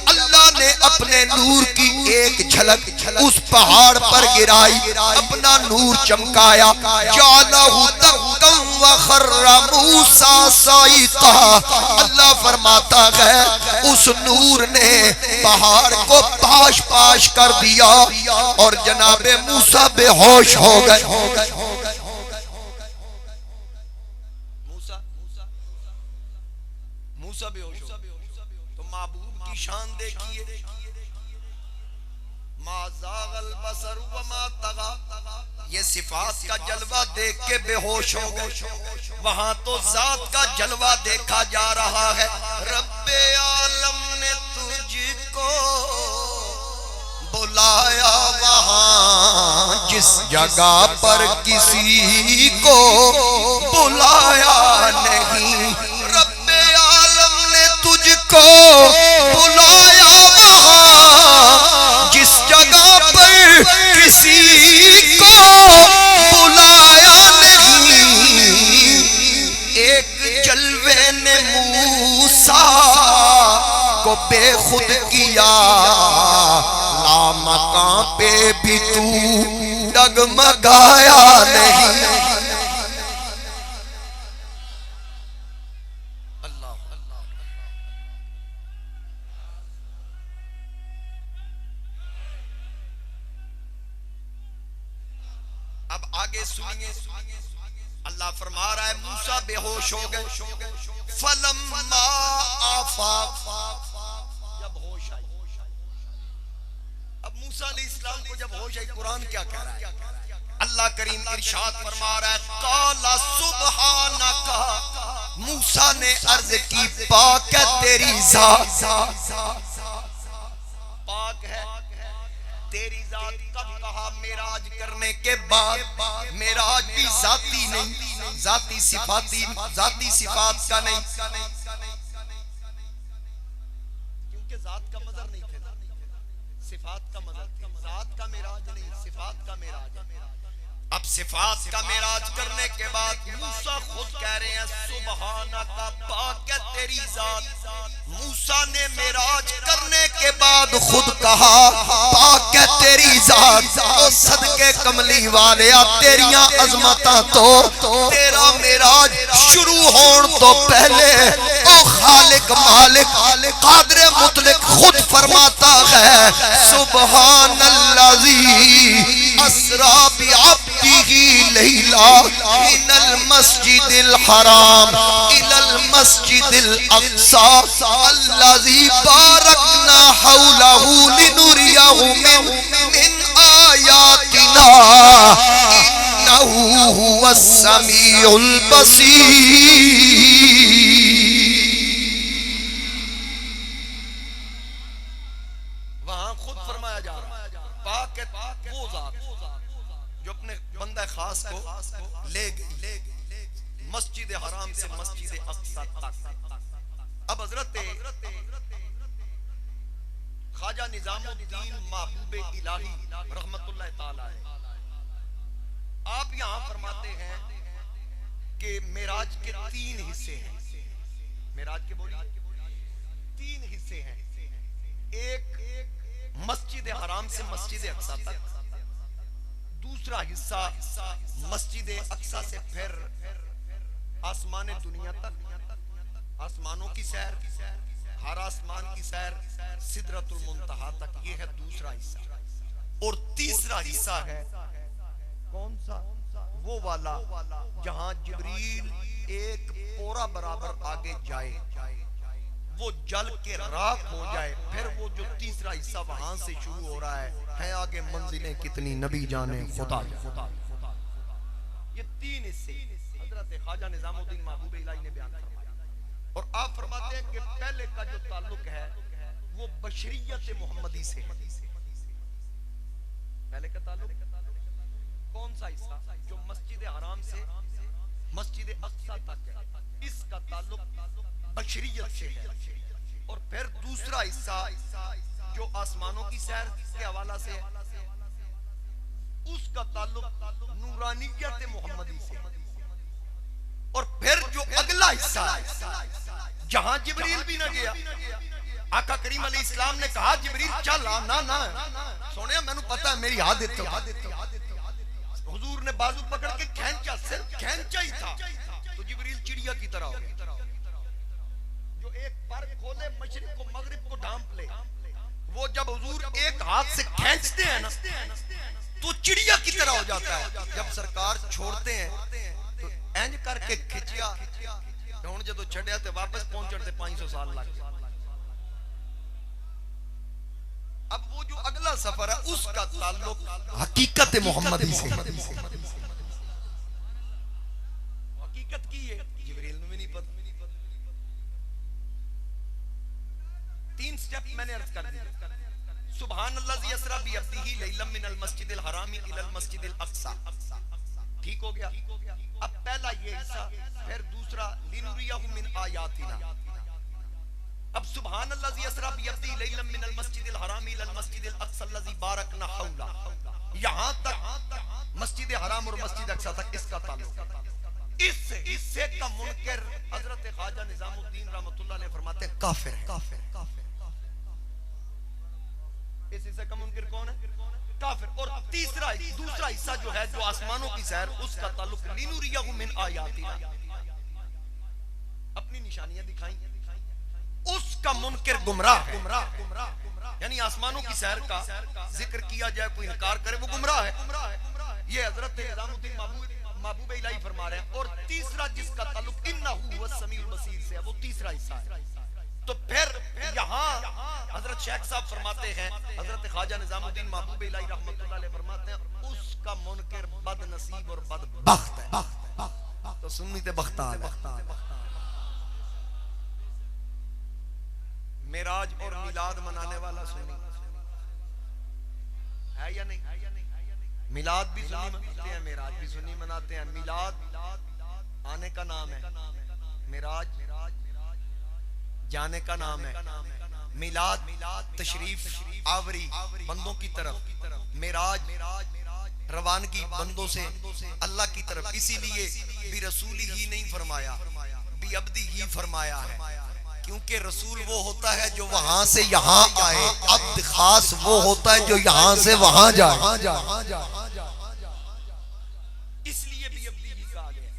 अल्लाह ने अपने नूर की एक झलक उस पहाड़ पर गिराई, अपना नूर चमकाया। जालहु दक्कन व खर्रा मूसा साइका, अल्लाह फरमाता है उस नूर ने पहाड़ को पाश पाश कर दिया और जनाबे मूसा बेहोश हो गए। मूसा बेहोश हो गए। तो महबूब की शान देखिए, मा ज़ागल बसर व मा तगा, ये सिफात का जलवा देख के बेहोश हो गए। वहां तो जात का जलवा देखा जा रहा है। रब्बे आलम ने तुझको बुलाया वहां जिस जगह पर किसी को बुलाया नहीं। रब्बे आलम ने तुझको बुलाया वहां जिस जगह पर किसी को बुलाया नहीं। एक जलवे ने मूसा को बेखुद किया, लामकां पे भी तू डगमगाया नहीं। अल्लाह अब आगे सुनिए, अल्लाह फरमा रहा है मूसा बेहोश हो गए। फलम्मा आफाक, जब होश आई। अब मूसा अलैहिस्सलाम को जब होश आई, कुरान क्या कह रहा है? अल्लाह करीम इरशाद फरमा रहा है काला सुबहानका, मूसा ने अर्ज की पाक है तेरी जात, पाक है तेरी जात। कब कहा? मेराज करने के बाद। मेराज भी जाती नहीं, जाती सिफाती, जाती सिफात का नहीं, क्योंकि जात का मज़हर नहीं थे, सिफात का मज़हर थे। जात का मेराज नहीं, सिफात का मेराज। अब सिफात का मेराज करने के बाद मूसा खुद कह रहे हैं सुबहानका, पाक है तेरी जात। मूसा ने मेराज करने के बाद खुद कहा पाक है तेरी जात ओ सदके कमली वाले तेरियां अजमतां तो तेरा मेराज शुरू होने तो पहले ओ खालिक मालिक कादिर मुतलक खुद फरमाता है सुबहानल्लाजी असरा बि अब्दिही लैला मिनल मस्जिदिल हराम इलल मस्जिदिल अक्सा अल्लाजी बारकना हौलहू लिनुरियहु मिन आयातिना इन्नहु हुवस समीउल बसीर। वहां खुद फरमाया जा रहा है पाक वो जात जो अपने बंदा खास को ले गई मस्जिद हराम से मस्जिद अक्सा तक। अब हजरत ख्वाजा निजामुद्दीन महबूब इलाही रहमतुल्लाह ताला आप यहां फरमाते हैं कि मेराज के 3 हिस्से हैं। मेराज के बोलिए 3 हिस्से हैं। एक मस्जिद हराम से मस्जिद अक्सा तक, दूसरा हिस्सा मस्जिद अक्सा से फिर आसमान दुनिया तक, आसमानों की सैर, हर आसमान की सैर सिदरतुल मुंतहा तक, ये है दूसरा हिस्सा। और तीसरा हिस्सा है कौन सा? वो वाला जहां जिब्रील एक पोरा बराबर आगे जाए, वो जल के राख हो जाए, फिर वो जो तीसरा हिस्सा वहां से शुरू हो रहा है आगे मंजिलें कितनी नबी जाने खुदा। ये 3 हिस्से हजरत ख्वाजा निजामुद्दीन महबूब इलाही ने बयान फरमाया। और आप फरमाते हैं कि पहले का जो ताल्लुक है वो बशरियत मोहम्मदी से है। पहले का ताल्लुक कौन सा हिस्सा? जो मस्जिद हराम से मस्जिद अक्सा तक है, इसका ताल्लुक बशरियत से है। और फिर दूसरा हिस्सा जो आसमानों की सैर के हवाला से है, उसका ताल्लुक नूरानियत मोहम्मदी से। और फिर जो अगला हिस्सा है जहां जिब्रील भी ना गया, आका करीम अलैहिस्सलाम ने कहा जिब्रील चल आ, ना सोनिया मैनू पता है मेरी हाथ देते। हुजूर ने बाजू पकड़ के खींचा, सिर्फ खींचा ही था तो जिब्रील चिड़िया की तरह हो गया जो एक पर खोले मशरिक को मगरिब को ढांप ले। वो जब हुजूर एक हाथ से खींचते हैं ना तो चिड़िया की तरह हो जाता है। जब सरकार छोड़ते हैं तो इंज करके खिंचिया, हुण जदों छड्या ते वापस पहुंचण ते 500 साल लग गए। अब वो जो अगला सफर है उसका ताल्लुक हकीकत मोहम्मदी से। हकीकत की है जिब्रील ने भी नहीं पता। 3 स्टेप मैंने अर्ज कर दिया। सुबहानल्लाज़ी यसरा बि अब्दिही लैलम मिनल मस्जिदिल हरामी इलल मस्जिदिल अक्सा, ठीक हो गया। अब पहला ये हिस्सा, फिर दूसरा लिनुरियहु मिन आयातिना। अब सुबहानल्लाज़ी यसरा बि अब्दिही लैलम मिनल मस्जिदिल हरामी इलल मस्जिदिल अक्सा लज़ी बारकना हौला, यहां तक मस्जिद हराम और मस्जिद अक्सा तक इसका ताल्लुक। इस हिस्से का मुनकर हजरत ख्वाजा निजामुद्दीन रहमतुल्लाह अलैह फरमाते हैं काफिर है। इस हिस्से का मुनकर कौन है? काफिर। और दूसरा हिस्सा जो है जो आसमानों की सैर, उसका ताल्लुक लिनुरियहु मिन आयातिना, अपनी निशानियां दिखाई, उसका मुनकर गुमराह है। यानी आसमानों की सैर का जिक्र किया जाए कोई इनकार करे वो गुमराह है। ये हजरत निजामुद्दीन महबूब इलाही फरमा रहे हैं। और तीसरा जिसका ताल्लुक इन्नहु हुवस समीउल बसीर से है, वो तीसरा हिस्सा है। तो फिर यहाँ हजरत शेख साहब फरमाते हैं, हजरत ख्वाजा निजामुद्दीन महबूब इलाही रहमतुल्लाह अलैह फरमाते हैं उसका मुनकर बदनसीब और बदबख्त है। तो सुन्नी ते बख्तार मेराज और मिलाद मनाने वाला सुन्नी है या नहीं? मिलाद भी सुन्नी मनाते हैं, मेराज भी सुन्नी मनाते हैं। मिलाद आने का नाम है, मेराज जाने का नाम है। मिलाद तशरीफ आवरी बंदों की तरफ, मेराज रवानगी बंदों से अल्लाह की तरफ। इसीलिए भी रसूल ही नहीं फरमाया, भी अब्दी ही फरमाया है। क्योंकि रसूल वो होता है जो वहां से यहाँ आए, अब्द खास वो होता है जो यहाँ से वहां जाए। इसलिए भी अब्दी ही कहा गया।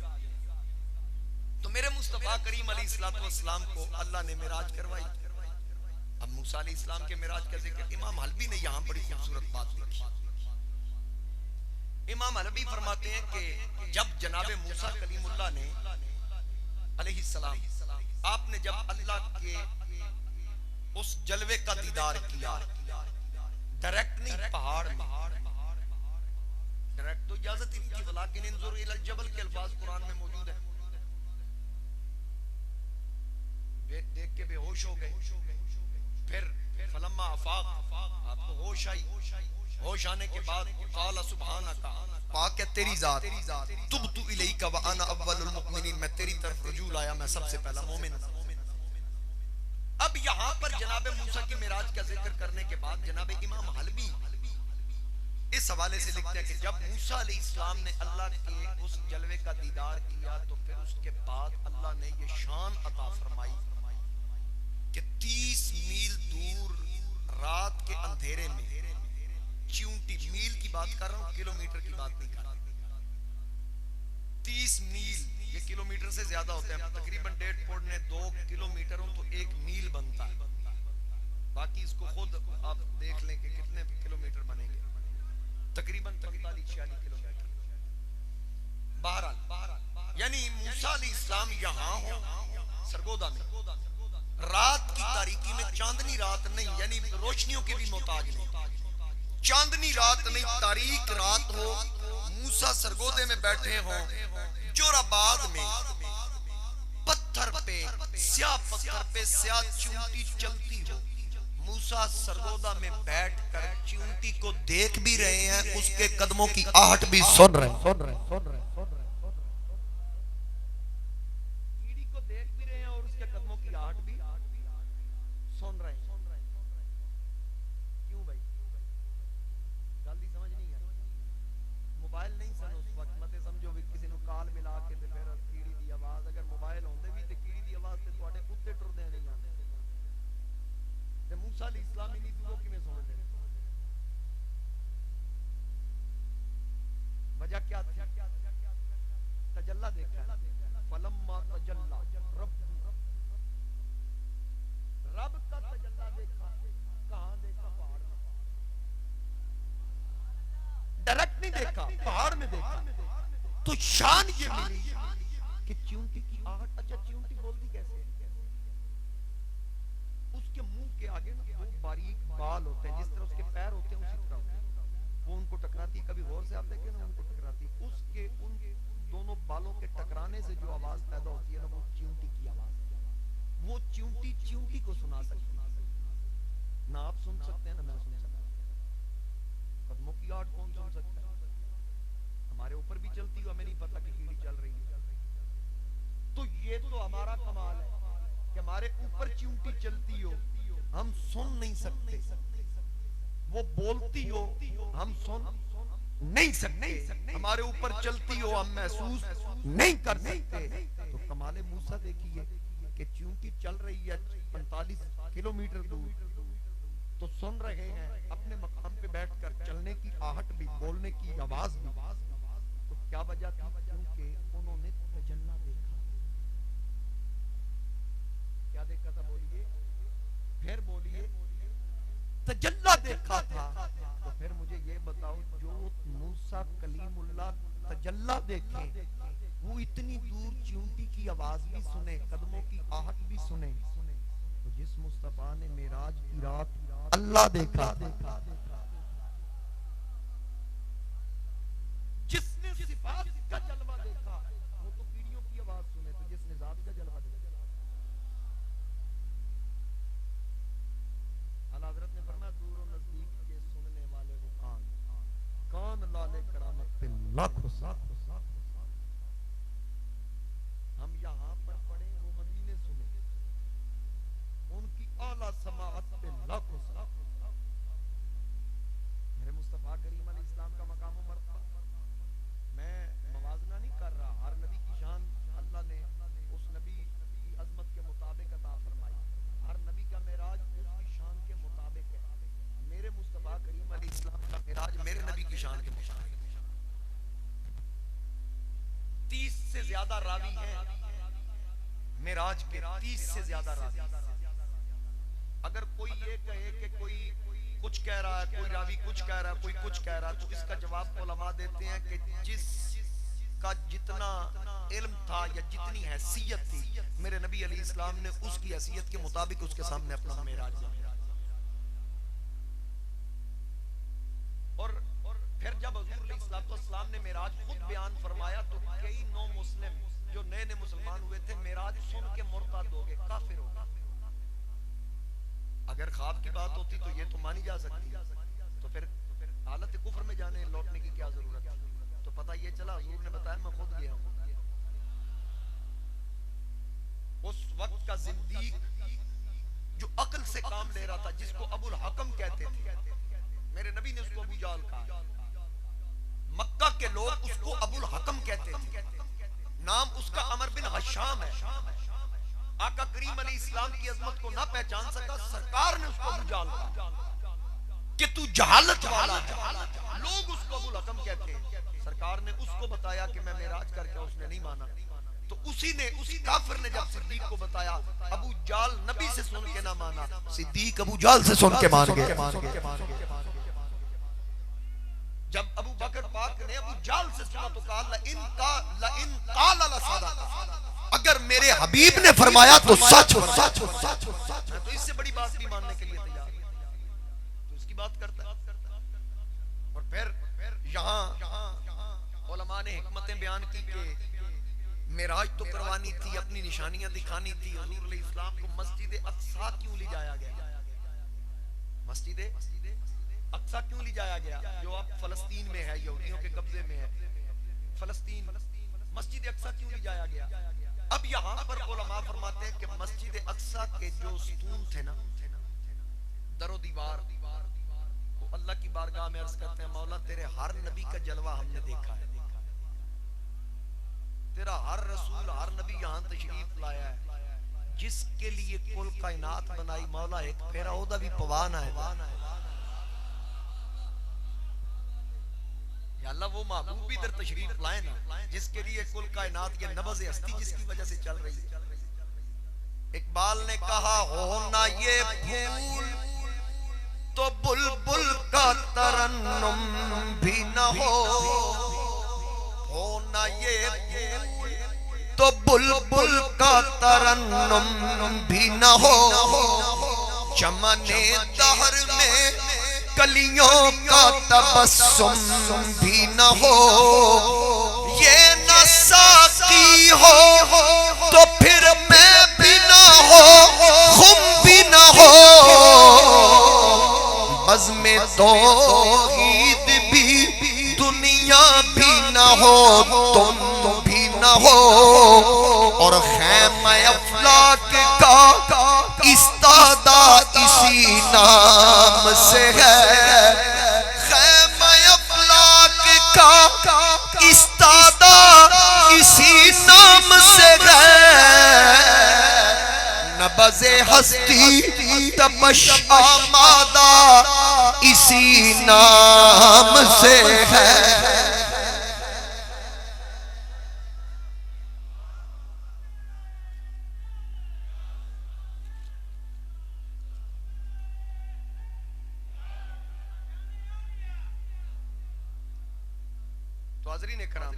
तो मेरे मुस्तफा करीम अलैहिस्सलाम को अल्लाह ने मिराज करवाई। अब मूसा अलैहिस्सलाम के मिराज का जिक्र इमाम हलबी ने यहाँ बड़ी खूबसूरत बात लिखी। इमाम हलबी फरमाते हैं कि जब जनाबे मूसा कलीमुल्लाह ने अलैहिस्सलाम, आपने जब अल्लाह के उस जलवे का दीदार किया, डायरेक्ट नहीं, पहाड़ में, डायरेक्ट तो इजाजत ही नहीं थी, वलाकिन इंजुर इलल जबल के अल्फाज कुरान में मौजूद है। देख के बेहोश हो गए, फिर फलम्मा अफाक, आपको होश आई, होश आने के बाद क़ाल सुब्हानका, पाक है तेरी जात, तुब्तु इलैका व अना अव्वलुल मुमिनीन, मैं तेरी तरफ रुजू लाया, मैं सबसे पहला मोमिन हूं। अब यहां पर जनाबे मूसा की मिराज का जिक्र करने के बाद जनाबे इमाम हलबी इस हवाले से लिखते हैं कि जब मूसा अलैहिस्सलाम ने अल्लाह के उस जलवे का दीदार किया तो फिर उसके बाद अल्लाह ने ये शान अता फरमाई कि 30 मील दूर रात के अंधेरे में चींटी, मील की बात कर रहा हूं, किलोमीटर की बात नहीं कर रहा, 30 मील, ये किलोमीटर से ज्यादा होते हैं, तकरीबन 1.5 पौने 2 किलोमीटर हो तो 1 मील बनता है, बाकी इसको खुद आप देख लें कि कितने किलोमीटर बनेंगे, तकरीबन 45-46 किलोमीटर। बहरहाल यानी मूसा अलैहिस्सलाम यहाँ हो सरगोदा में, रात की तारीकी में, चांदनी रात नहीं, यानी रोशनियों के भी मोहताज नहीं, चांदनी रात नहीं, तारीक रात हो, मूसा सरगोदे में बैठे हो, जोराबाद में पत्थर पे, स्याह पत्थर पे स्याह चींटी चलती हो, मूसा सरगोदा में बैठकर चींटी को देख भी रहे हैं, उसके कदमों की आहट भी सुन रहे हैं, कीड़ी को देख भी रहे हैं और उसके कदमों की आहट भी सुन रहे हैं। क्यों भाई, जल्दी समझ नहीं आई, मोबाइल नहीं सन उस वक्त, मत समझो भी किसी ने कॉल मिला के ते फिर कीड़ी दी आवाज, अगर मोबाइल होंदे भी ते कीड़ी दी आवाज ते ਤੁਹਾਡੇ ਉੱਤੇ ਟੁਰਦੇ ਨਹੀਂ ਆਉਂਦੇ ਤੇ मूसा अलैहिस्सलाम इन्हीं दूरों किवें सुन ले। वजह क्या थी, तजल्ला देखा, फलम्मा तजल्ला रब का तजल्ला देखा, कहां देखा, पहाड़ में, डायरेक्ट नहीं देखा, पहाड़ में देखा, तो शान ये मिली कि चींटी की आहट, अच्छा चींटी बोलती कैसे है, उसके मुंह के आगे ना दो बारीक बाल होते हैं, जिस तरह उसके पैर होते हैं उसी तरह होते हैं, वो उनको टकराती है, कभी गौर से आप देखें ना, उनको टकराती, उसके उन दोनों बालों के टकराने से जो आवाज पैदा होती है ना, वो चींटी की आवाज, वो चींटी चींटी को सुना सकती है ना, आप सुन सकते हैं ना मैं सुन सकता हूं, कदमों की आहट कौन सुन सकता है, हमारे ऊपर भी चलती हो, हमें नहीं पता कि कीड़ी चल रही है, तो ये तो हमारा कमाल है कि हमारे ऊपर चींटी चलती हो, हम सुन नहीं सकते, वो बोलती हो, हम सुन नहीं सकते, हमारे ऊपर चलती हो, हम महसूस नहीं कर सकते। तो कमाले मूसा देखिए कि चींटी चल रही है 45 किलोमीटर दूर, तो सुन रहे हैं अपने मकाम पे बैठकर, चलने की आहट भी, बोलने की आवाज भी, तो क्या वजह थी, क्योंकि उन्होंने तजल्ला देखा। क्या देखा था, बोलिए, फिर बोलिए, तजल्ला देखा था। तो फिर मुझे ये बताओ, जो मूसा कलीमुल्लाह तजल्ला देखे, वो इतनी दूर चींटी की आवाज भी सुने, कदमों की आहट भी सुने, तो जिस मुस्तफा ने मेराज की रात अल्लाह देखा, जिसने सिफात का जलवा देखा, वो तो कीड़ियों की आवाज सुने, तो जिसने जात का जलवा देखा, आला हज़रत ने फरमाया, दूर और नजदीक के सुनने वाले वो कान लाले करामत पे लाखों साख, हम यहाँ पर पढ़े, वो मदीने सुने, उनकी आला समाअत पे लाखों साख। मेरे मुस्तफा करीम अलैहिस्सलाम का मकाम और मर्तबा, मैं मवाजना नहीं कर रहा, हर नबी की शान अल्लाह ने उस नबी की अजमत के मुताबिक अता फरमाई, ज्यादा रावी हैं मेराज के, 30 से ज्यादा रावी। अगर कोई ये कहे कि कोई कुछ कह रहा है, कोई रावी कुछ कह रहा है, कोई कुछ कह रहा है, तो इसका जवाब उलमा देते हैं कि जिसका जितना इल्म था या जितनी हैसियत थी, मेरे नबी अलैहिस्सलाम ने उसकी हैसियत के मुताबिक उसके सामने अपना मेराज दिया। और फिर जब हुजूर अलैहिस्सलाम ने मेराज खुद बयान फरमाया तो कई नो मुस्लिम जो नए नए मुसलमान हुए थे मेराज सुन के मुर्तद हो गए, काफिर हो गए। अगर ख्वाब की बात होती तो ये तो मानी जा सकती, तो फिर हालत कुफ्र में जाने लौटने की क्या जरूरत है। तो पता ये चला हुजूर ने बताया मैं खुद गया हूं। उस वक्त का जिंदीक जो अक्ल से काम ले रहा था, जिसको अबुल हकम कहते थे, मेरे नबी ने उसको अबू जाल कहा। मक्का के लोग उसको अबुल हकम कहते थे, नाम उसका अमर बिन हशाम है। आका करीम अलैहिस्सलाम की अजमत को ना पहचान सका, सरकार ने उसको अबू जाल कहा कि तू जहालत वाला है। लोग उसको अबुल हकम कहते हैं। सरकार ने उसको बताया कि मैं मेराज करके, उसने नहीं माना। तो उसी काफिर ने जब सिद्दीक को बताया, अबू जाल नबी से सुन के ना माना, सिद्दीक अबू जाल से सुन के मान गए। जब अबू बकर पाक ने अबू जाल से सुना तो कहा अगर मेरे हबीब ने फरमाया तो सच। मैं तो इससे बड़ी बात भी मानने के लिए तैयार हूं। तो उसकी बात करता है। और फिर यहाँ उलमा ने हिकमतें बयान की कि मेराज तो करवानी थी, अपनी निशानियां दिखानी थी। हुजूर अलैहिस्सलाम को मस्जिद अक्सा क्यों ले जाया गया? मस्जिद अक्सा क्यों ले जाया गया, जो अब फलस्तीन में है, यहूदियों के कब्जे में है फलस्तीन। मस्जिद अक्सा क्यों ले जाया गया? अब यहाँ पर उलमा फरमाते हैं कि मस्जिद अक्सा के जो सतून थे ना, दरो दीवार, वो अल्लाह की बारगाह में अर्ज करते हैं, मौला तेरे हर नबी का जलवा हमने देखा है, तेरा हर रसूल हर नबी यहाँ तशरीफ लाया है, जिसके लिए कुल कायनात बनाई, मौला एक फेरा ओदा भी पवाना है। अल्लाह वो महबूब भी इधर तशरीफ लाए ना, जिसके लिए कुल कायनात ये नबज़ हस्ती जिसकी वजह से चल रही है। इकबाल ने कहा हो ना ये फूल तो बुलबुल का तरन्नुम भी न हो ना ये फूल तो बुलबुल का तरन्नुम भी न हो, चमने दहर में कलियों का तबस्सुम भी न हो, ये न साकी हो तो फिर मैं भी न हो, खुम भी न हो, बज़्म तौहीद भी दुनिया भी न हो, तुम भी न हो, और खैमा अफलाक का इस्तादा इसी नाम से है, खैमा अफलाक का इस्तादा इसी नाम से है, नबज़े हस्ती तपश आमादा इसी नाम से है।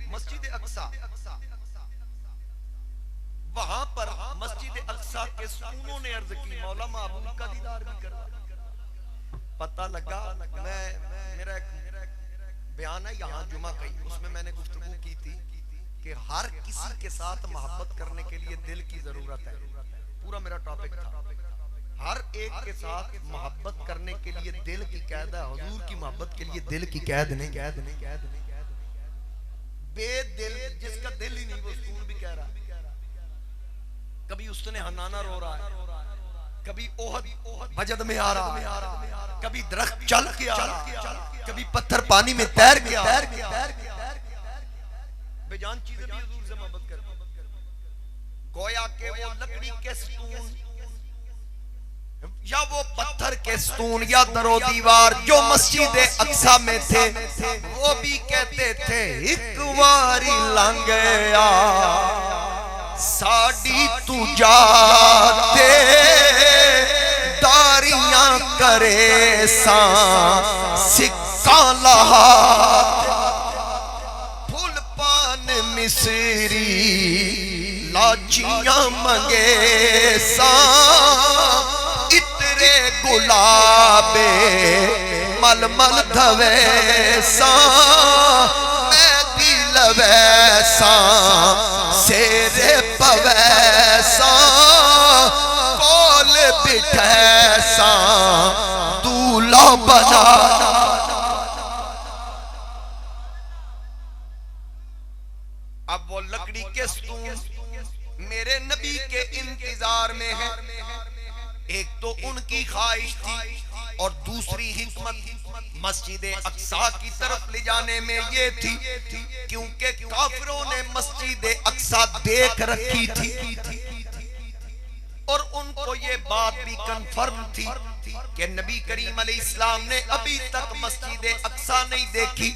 मस्जिद अक्सा, वहां पर मस्जिद अक्सा के सुकूनों ने अर्ज की, मौला महबूब का दीदार भी करना। पता लगा, मेरा एक बयान है यहाँ जुमा कई, उसमें मैंने गुफ्तगू की थी कि हर किसी के साथ मोहब्बत करने के लिए दिल की जरूरत है। पूरा मेरा टॉपिक था, हर एक के साथ मोहब्बत करने के लिए दिल की कैद है। हुजूर की मोहब्बत के लिए दिल की कैद नहीं। बेदिल, जिसका दिल ही नहीं, वो सुकून भी कह रहा है। कभी उसने हनाना रो रहा है, कभी ओहद मजद में आ रहा है, कभी दरख्त चल के आ रहा है, कभी पत्थर पानी में तैर के आ रहा है। बेजान चीजें भी हुजूर से मोहब्बत करते, गोया के वो लकड़ी के सतून या वो पत्थर के स्तून या दरो दीवार जो मस्जिद अक्सा में थे, वो भी कहते थे एक वारी लंघ गया साड़ी तू जाते दारियां करे सा सिक्का लहा फूल पान मिसरी लाचियां मंगे सा इतरे गुलाबे मलमल धवे सा मैं दिल वैसा सेरे पवैसा कोल बिठैसा दूल्हा बना। अब वो लकड़ी के स्तून मेरे नबी के इंतजार में है। एक तो उनकी ख्वाहिश थी और दूसरी हिकमत मस्जिद अक्सा की तरफ ले जाने में ये थी, क्योंकि काफिरों ने मस्जिद अक्सा देख रखी थी और उनको ये बात भी कंफर्म थी कि नबी करीम अलैहिस्सलाम ने अभी तक मस्जिद अक्सा नहीं देखी,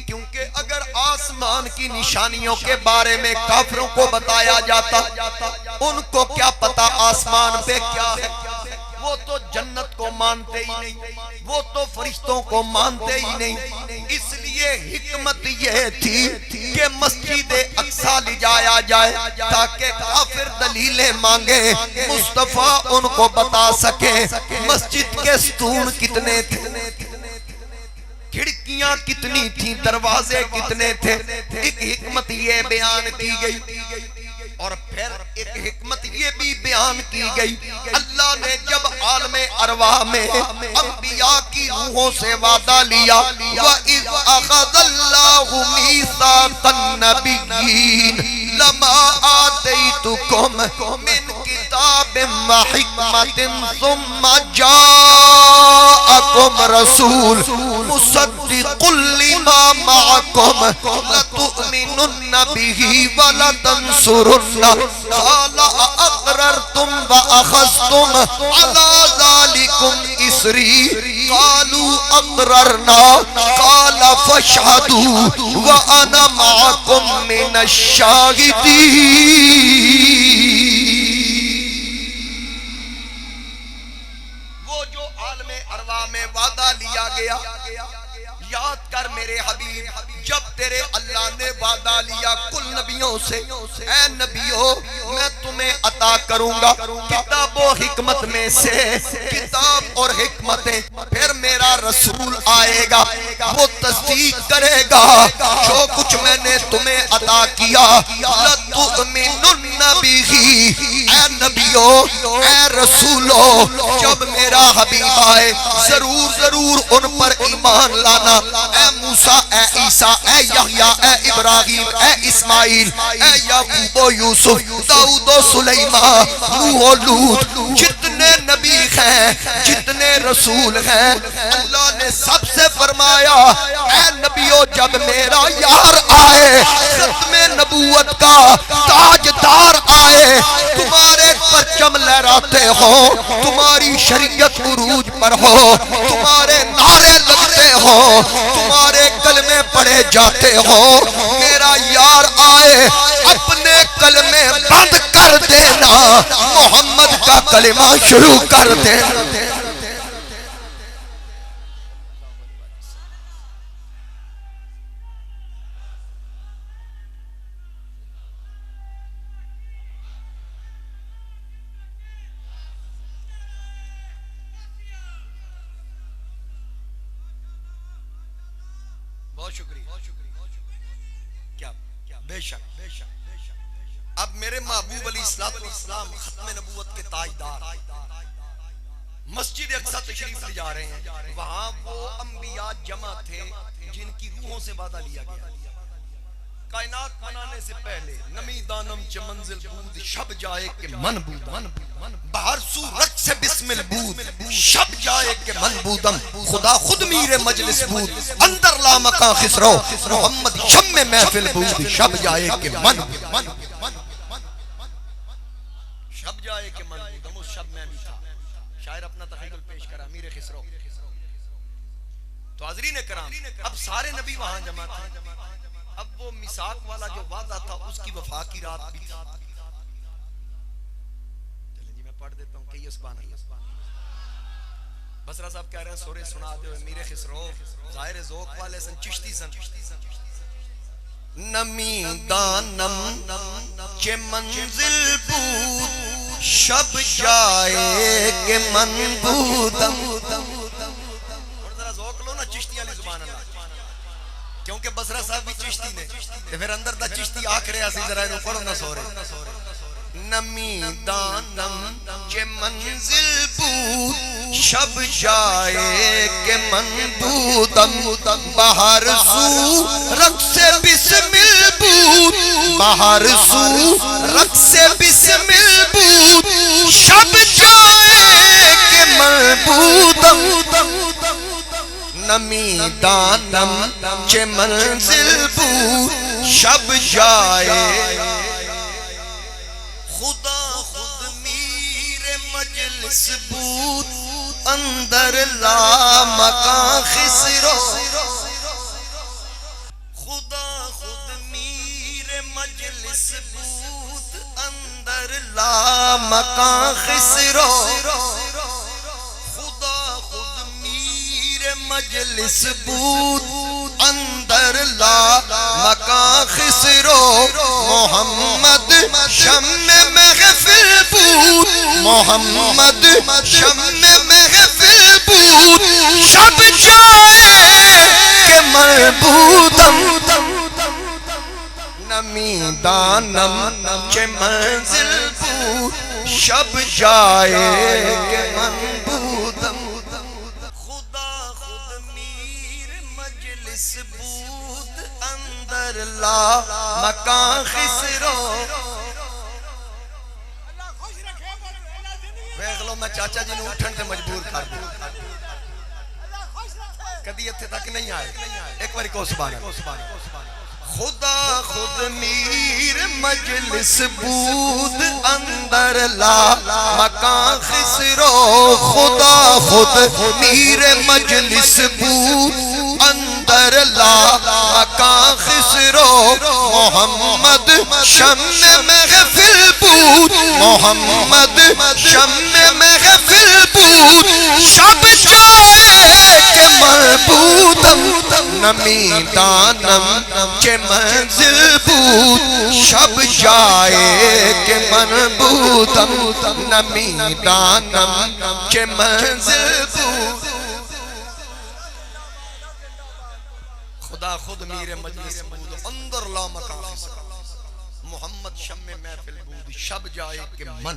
क्योंकि अगर आसमान की निशानियों के बारे में काफिरों को बताया जाता, उनको क्या पता आसमान पे क्या है। वो तो जन्नत को मानते ही नहीं, वो तो फरिश्तों को मानते ही नहीं। इसलिए हिकमत ये थी कि मस्जिद अक्सा ले जाया जाए ताकि काफिर दलीलें मांगे, मुस्तफा उनको बता सके मस्जिद के स्तून कितने थे, खिड़कियां कितनी थी, दरवाजे कितने थे। एक हिकमत ये बयान की गई और फिर एक हिकमत ये भी बयान की गई, अल्लाह ने जब आलमे अरवाह में अंबिया की रूहों से वादा लिया, व इज़ अख़ज़ल्लाहु मीसाक़न नबिय्यीन लमा आतैतुकुम मिन किताबिन व हिकमतिन सुम्मा जाअकुम रसूल मुसद्दिक़ुल लिमा मअकुम लतु'मिनुन्न बिही व लतंसुरुन्ना क़ाला अक़ररतुम व अख़ज़्तुम अला ज़ालिकुम इसरी क़ालू अक़ररना क़ाला फ़शहदू व अना मअकुम मिनश शाहिदीन। वो जो आलमे अरवा में वादा लिया गया, याद कर मेरे हबीब, जब तेरे अल्लाह ने वादा लिया कुल नबियों से, ऐ नबियों मैं तुम्हें अता करूंगा किताब और हिकमत में से किताब और हिकमतें, फिर मेरा रसूल आएगा वो तस्दीक करेगा जो कुछ मैंने तुम्हें अता किया। लतु'मिनुन्न बिही, ऐ नबियों ऐ रसूलों, जब मेरा हबीब आए जरूर जरूर उन पर ईमान लाना। ऐ मूसा, ऐ ईसा, ऐ यहया, ऐ इब्राहिम, ऐ इस्माइल, ऐ याकूब, यूसुफ, दाऊद, सुलेमान, नूह, लूत, जितने नबी हैं, जितने रसूल हैं, अल्लाह ने सबसे फरमाया ऐ नबियों जब मेरा यार आए, खत्मे नबूवत का ताजदार आए, तुम्हारे परचम लहराते हो, तुम्हारी शरीयत उरूज पर हो, तुम्हारे नारे लगते हो, तुम्हारे कलमे पढ़े जाते हो, मेरा यार आए अपने कलमे बंद कर देना, मोहम्मद का कलमा शुरू कर देना। बहुत शुक्रिया। क्या बेशक। अब मेरे महबूब अलैहिस्सलाम खत्मे नबूवत के ताजदार मस्जिद अक्सा तशरीफ ले जा रहे हैं। वहां वो अंबिया जमा थे जिनकी रूहों से वादा लिया गया। कायनात बनाने से पहले नमी दानम च मंजिल बूद शब जाए के मन बूद बाहर सूरत से बिस्मिल बूद शब जाए के मन बूदम खुदा खुद मीरे मजलिस बूद अंदर ला मका खिसरो मोहम्मद शब में महफिल बूद शब जाए के मन शब जाए के मन बूदम उस शब में भी था। शायर अपना तखय्युल पेश करा अमीर खिसरो। तो हाज़रीन कराम, अब सारे नबी वहां जमा थे। अब वो मिसाक वाला जो वादा था उसकी वफा की रात भी थी। चलें जी मैं पढ़ देता हूँ कई सुभान अल्लाह। बसरा साहब कह रहे हैं सोरे सुना दो अमीर खिसरो, ज़ाहिर ज़ौक़ वाले सन, चिश्ती सन। नमी दानम के मंजिल बूद शब जाए के मन बूदम। और जरा ज़ौक़ लो ना चिश्ती वाली ज़ुबान अल्लाह, क्योंकि बसरा साहब भी चिश्ती ने ते फिर अंदर दा चिश्ती आख रहा सी, जरा इन्हू पढ़ो ना सोरे। नमी दानम के मंजिल बूद शब जाए के मन बूदम। बाहर सू रक्स बिस्मिल बूद, बाहर सू रक्स बिस्मिल बूद शब जाए के मन बूदम। नमी दानम के मंजिल बूद शब जाए। खुदा खुद मीर मजलिस बूद अंदर ला मकां खिसरो। खुदा खुद मीर मजलिस बूद अंदर ला मकां खिसरो। खुदा खुद मीर मजलिस बूद अंदर ला मकां खिसरो। मोहम्मद शम्मे महफिल बूद, मोहम्मद शम्मे महफिल बूद शब जाए के मरबूदम। नमी दानम के मंजिल बूद शब जाए के मनबूदम। खुदा खुद मीर मजलिस बूद अंदर ला मकां खिसरो। देख लो मैं चाचा जी ने उठन से मजबूर कर दूं, कदी इत्थे तक नहीं आए। एक बार को सुभान अल्लाह। खुदा खुद मीर मजलिस बूद अंदर ला मकां खिसरो। खुदा खुद मीर मजलिस बूद अंदर ला मकां खिसरो। मोहम्मद शम्मे महफिल बूद, मोहम्मद शम्मे महफिल बूद शब जाए के मरबूदम। नमी दानम के मंजिल बूद शब जाए के मनबूदम। नमी दानम के मंजिल बूद। खुदा खुद मीरे मजलिस बूद अंदर ला मकां खिसरो। मोहम्मद शम्मे महफिल बूद शब जाए के मन।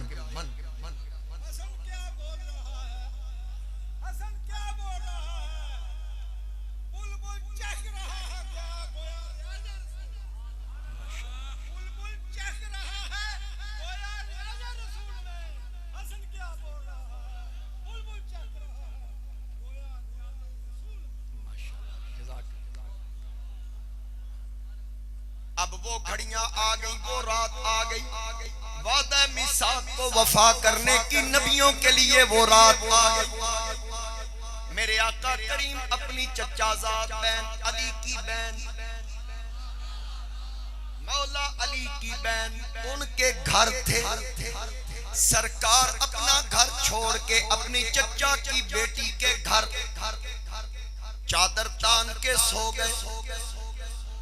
अब वो घड़ियां आ गई, वो रात आ गई, वादा मिसाक को वफा करने की नबियों के लिए वो रात आ गई। मेरे आका करीम अपनी चचाजाद बहन अली की बहन मौला अली की बहन उनके घर थे। सरकार अपना घर छोड़ के अपनी चचा की बेटी के घर चादर तान के सो गए।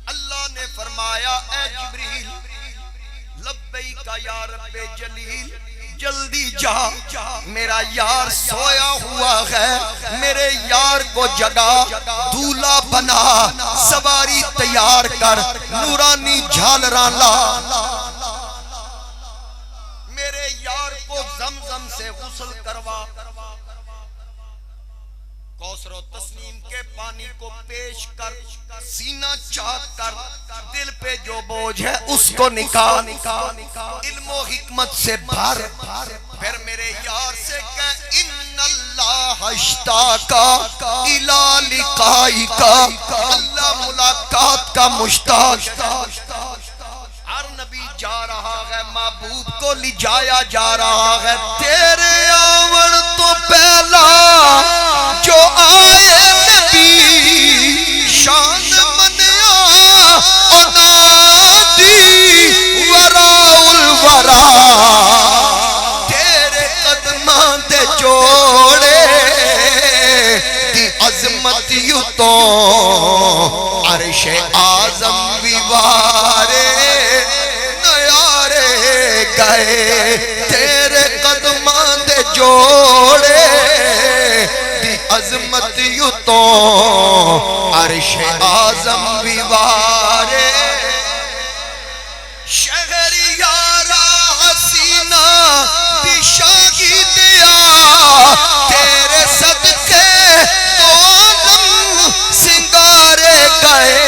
अल्लाह ने फरमाया ए जिब्रील लब्बैका या रब्बे जलील, जल्दी जा, मेरा यार सोया हुआ है, मेरे यार को जगा, दूल्हा बना, सवारी तैयार कर, नूरानी झालरा ला, मेरे यार को जमजम से गुस्ल करवा, कौसर और तस्नीम के पानी को पेश कर, सीना चाक कर, दिल पे जो बोझ है उसको निकाल, इल्मो हिकमत से भर। फिर मेरे यार से कह इन्नल्लाह अश्ताका इला लिकाइका, अल्लाह मुलाकात का मुश्ताक। हर नबी जा रहा है, महबूब को लिजाया जा रहा है, तेरे आवन तो पहला जो आए नबी शान मनिया अनादी वराउल वरा तेरे कदमां दे जोड़े दी अजमत यू तो अर्शे आजम विवारे नयारे गए तेरे कदमां दे जोड़े दी अजमत यू तो अर्शे आजम विवारे शहरियारा हसीना दिशागी दिया तेरे सदके तो आदम सिंगारे गए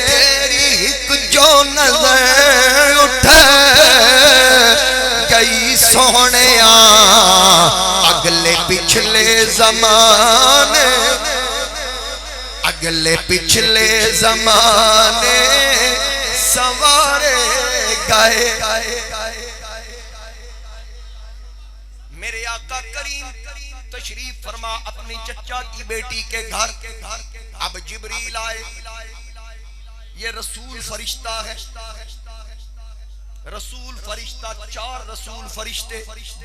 तेरी एक जो नजर उठे गई सोने अगले पिछले जमाने अगले पिछले जमाने सवारे गए। मेरे आका करीम तशरीफ फरमा अपनी चचा की बेटी के घर अब जिब्रील आए। ये रसूल फरिश्ता है, रसूल फरिश्ता, चार रसूल फरिश्ते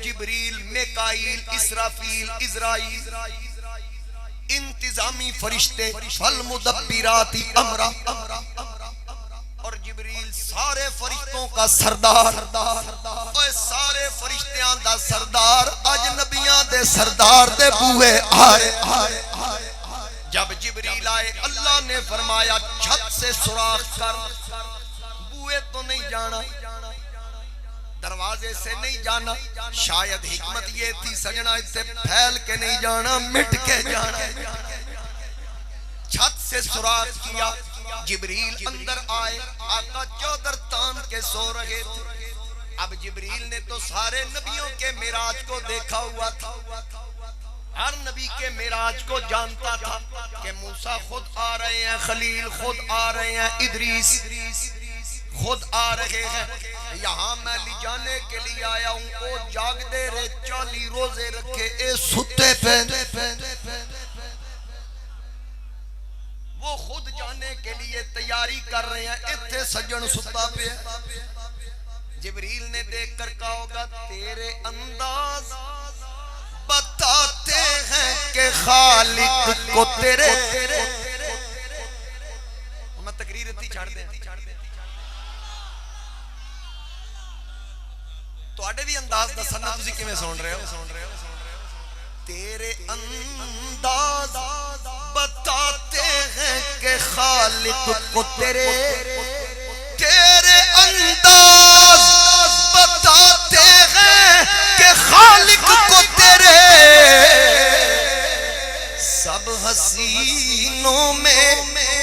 जिब्रील, मिकाईल, इसराफील, इज़राईल, इंतजामी फरिश्ते, फल मुदब्बिराती अमरा, और जिब्रील सारे फरिश्तों का सरदार, और सारे फरिश्तियां दा सरदार अज नबियां दे सरदार दे बूहे आए। जब जिब्रील आए अल्लाह ने फरमाया छत से सुराख कर, बूहे तो नहीं जाना, दरवाजे से नहीं जाना, शायद हिकमत ये थी सजना इससे फैल के नहीं जाना, मिट के जाना। छत से सुराख किया, जिब्रील अंदर आए, आका चौदर तान के सो रहे थे। अब जिब्रील ने तो सारे नबियों के मिराज को देखा हुआ था, हर नबी के मिराज को जानता था कि मूसा खुद आ रहे हैं, खलील खुद आ रहे हैं, इदरीस खुद आ रहे हैं। यहाँ मैं ले जाने के लिए आया हूँ, वो जाग दे रहे 40 रोजे रखे, ए सुते पे वो खुद जाने के लिए तैयारी कर रहे हैं, इतने सज्जन सुता पे। जिब्रील ने देख कर कहा होगा तेरे अंदाज बताते हैं कि खालिक को तेरे, मैं तकरीर इतनी छाड़ दे तुहाडे भी अंदाज दसना तुसी किवें सुन रहे हो। तेरे अंदाज बताते हैं कि खालिक को तेरे, तेरे अंदाज बताते हैं कि खालिक को तेरे, सब हसीनों में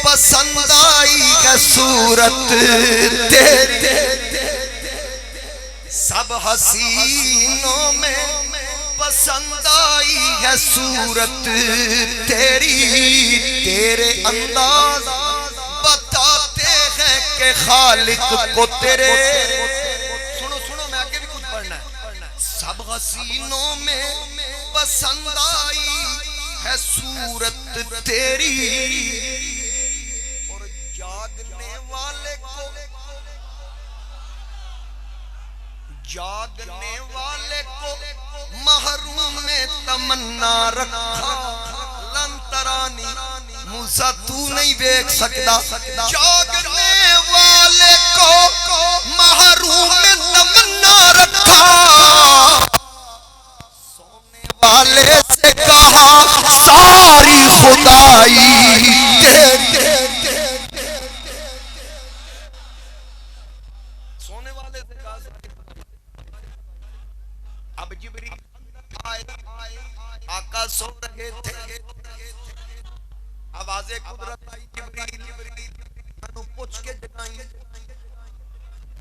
पसंद आई है सूरत तेरी, सब हसीनों में पसंद आई है सूरत तेरी, तेरे अंदाज बताते हैं कि खालिक को तेरे। सुनो सुनो मैं आगे भी कुछ पढ़ना है। सब हसीनों में पसंद आई है सूरत तेरी, और जागने वाले को, जागने वाले को महरूम में तमन्ना रखा, लंतरानी मूसा तू नहीं देख सकता, जागने वाले को महरूम में तमन्ना रखा, सोने वाले से कहा सारी खुदाई तेरी, सोने वाले से कहा। अब जिब्रील आए, आका सो रहे थे, आवाज़े कुदरत आई, जिब्रील मैनू पूछ के जगाई,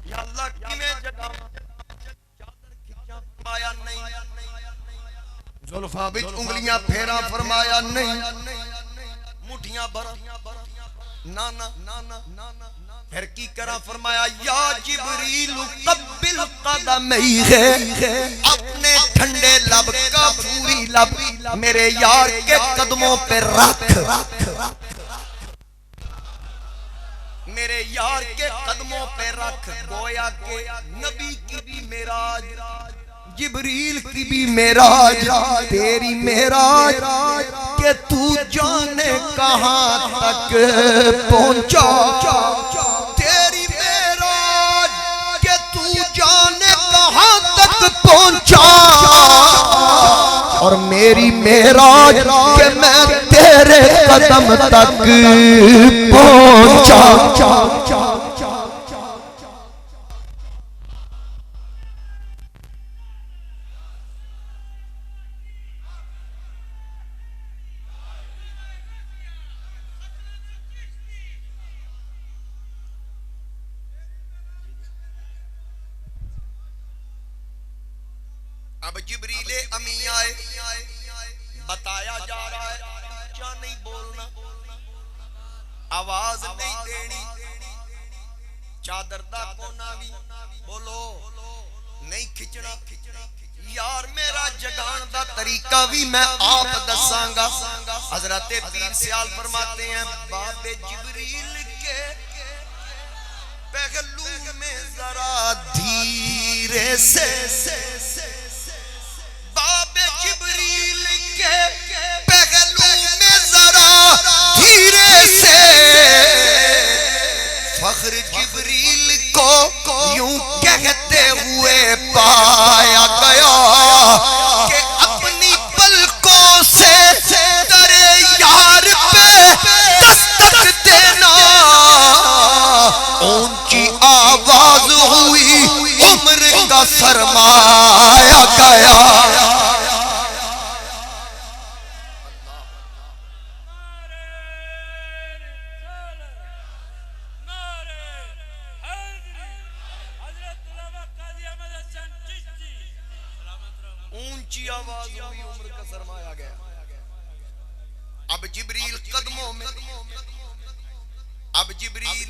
या अल्लाह किवें जगावां, चादर खिंचा फरमाया नहीं, जुल्फां विच उंगलियां फेरा फरमाया नहीं, मुठियां भरा ना ना ना ना, फिर की करा फरमाया या जिब्रील कब्बिल कदमैहि, अपने ठंडे लब का पूरी लब मेरे यार के कदमों पे रख, मेरे यार के कदमों पे रख। गोया के नबी की भी मेराज, जिब्रील की भी मेराज, तेरी मेराज के तू जाने कहां तक पहुंचा, तेरी मेराज के तू जाने कहां तक पहुंचा, और मेरी मेराज के मैं तेरे कदम तक पहुंचा। अब जिब्रील अमी आए, बताया जा रहा है क्या नहीं बोलना, आवाज नहीं देनी, चादर दा कोना भी बोलो नहीं खिंचना। यार मेरा जगान दा तरीका भी मैं आप दसांगा। हजरत पीर सियाल फरमाते हैं बाबे जिब्रील के पहलू में जरा धीरे से, बाबे जिब्रील के पहलू में जरा धीरे से, फख्र जिब्रील को यूं कहते हुए पाया गया कि अपनी पलकों से तेरे यार पे दस्तक देना। ऊंची आवाज हुई, उम्र का सरमाया गया। ऊंची आवाज हुई, उम्र का सरमाया गया। अब जिब्रील कदमों में, अब जिब्रील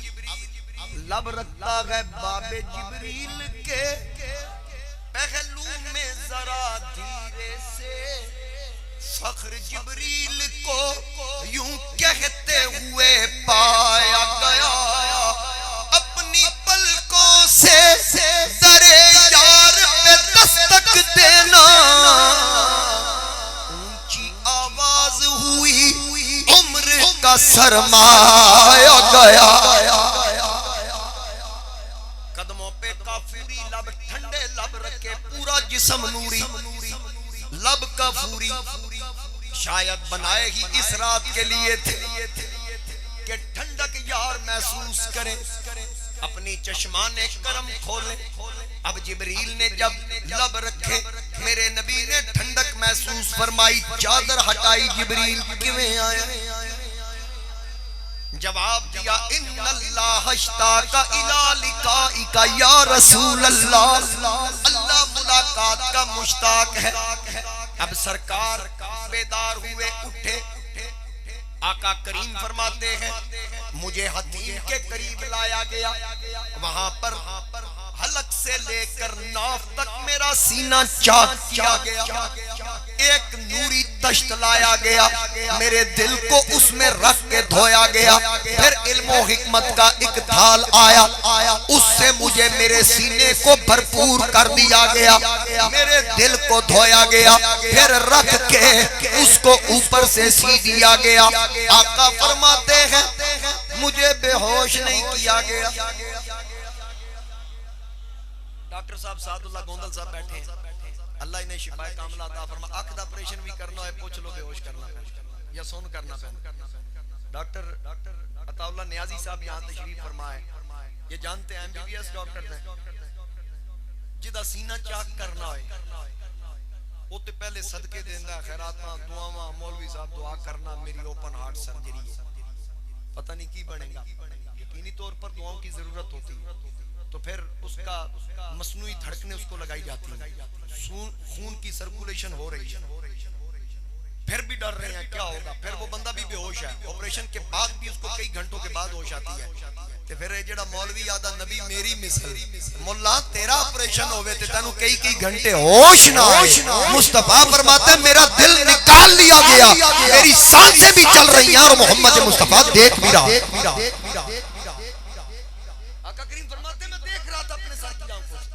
लब रखता है बाबे जिब्रील के पहलू में जरा धीरे से, फख्र जिब्रील को यूं कहते हुए पाया गया अपनी पलकों से दरे यार पे दस्तक देना। ऊंची आवाज हुई, उम्र का सरमाया गया। कदमों पे काफूरी लब, ठंडे लब रखे, पूरा जिस्म नूरी, लब का फूरी। शायद बनाए ही इस रात के लिए थे कि ठंडक यार महसूस करें, अपनी चश्माने करम खोले। अब जिब्रील ने जब लब रखे, मेरे नबी ने ठंडक महसूस फरमाई, चादर हटाई। जिब्रील किवें आया? जवाब दिया इन्नल्लाह इश्ताका इला लिकाइका या रसूल अल्लाह, अल्लाह मुलाकात का मुश्ताक है। अब सरकार बेदार हुए, उठे। आका करीम फरमाते हैं मुझे हतीम के करीब लाया गया, वहां पर हलक से लेकर नाफ तक मेरा सीना चाक किया गया। एक नूरी तश्त लाया गया, मेरे दिल को उसमें रख के धोया गया। फिर इल्म हिकमत का एक थाल आया, उससे मुझे मेरे सीने को भरपूर कर दिया गया, मेरे दिल को धोया गया। फिर रख के उसको ऊपर से सी दिया गया। आका फरमाते हैं मुझे बेहोश नहीं किया गया। डॉक्टर साहब सादुल्लाह गोंदल साहब बैठे हैं, अल्लाह इन्हें शिफाए कामला अता फरमा। आंख दा ऑपरेशन भी करना है, पूछ लो बेहोश करना है या सुन करना है। डॉक्टर अताउल्लाह नियाजी साहब यहाँ तशरीफ फरमाए, ये जानते हैं एमबीबीएस डॉक्टर ने, जिदा सीना चाक करना है वो तो पहले सदके देंदा, खैरातां दुआवां, मौलवी साहब दुआ करना, मेरी ओपन हार्ट सर्जरी है, पता नहीं की बनेगा। यकीनी तौर पर दुआओं की जरूरत होती है, तो फिर उसका मसनूई धड़कनें उसको लगाई जाती हैं, खून की सर्कुलेशन हो रही है। फिर भी डर रहे हैं क्या होगा, फिर वो बंदा भी बेहोश है, ऑपरेशन के बाद भी उसको कई घंटों के बाद होश आती है। ते फिर ये जेड़ा मौलवी आदा नबी मेरी मिसल, मुल्ला तेरा ऑपरेशन होवे ते तैनू कई घंटे होश ना आए। मुस्तफा फरमाते मेरा दिल निकाल लिया गया, मेरी सांसें भी चल रही हैं और मोहम्मद मुस्तफा देख भी रहा। आका करीम फरमाते मैं देख रहा था अपने साथ की आंखों से,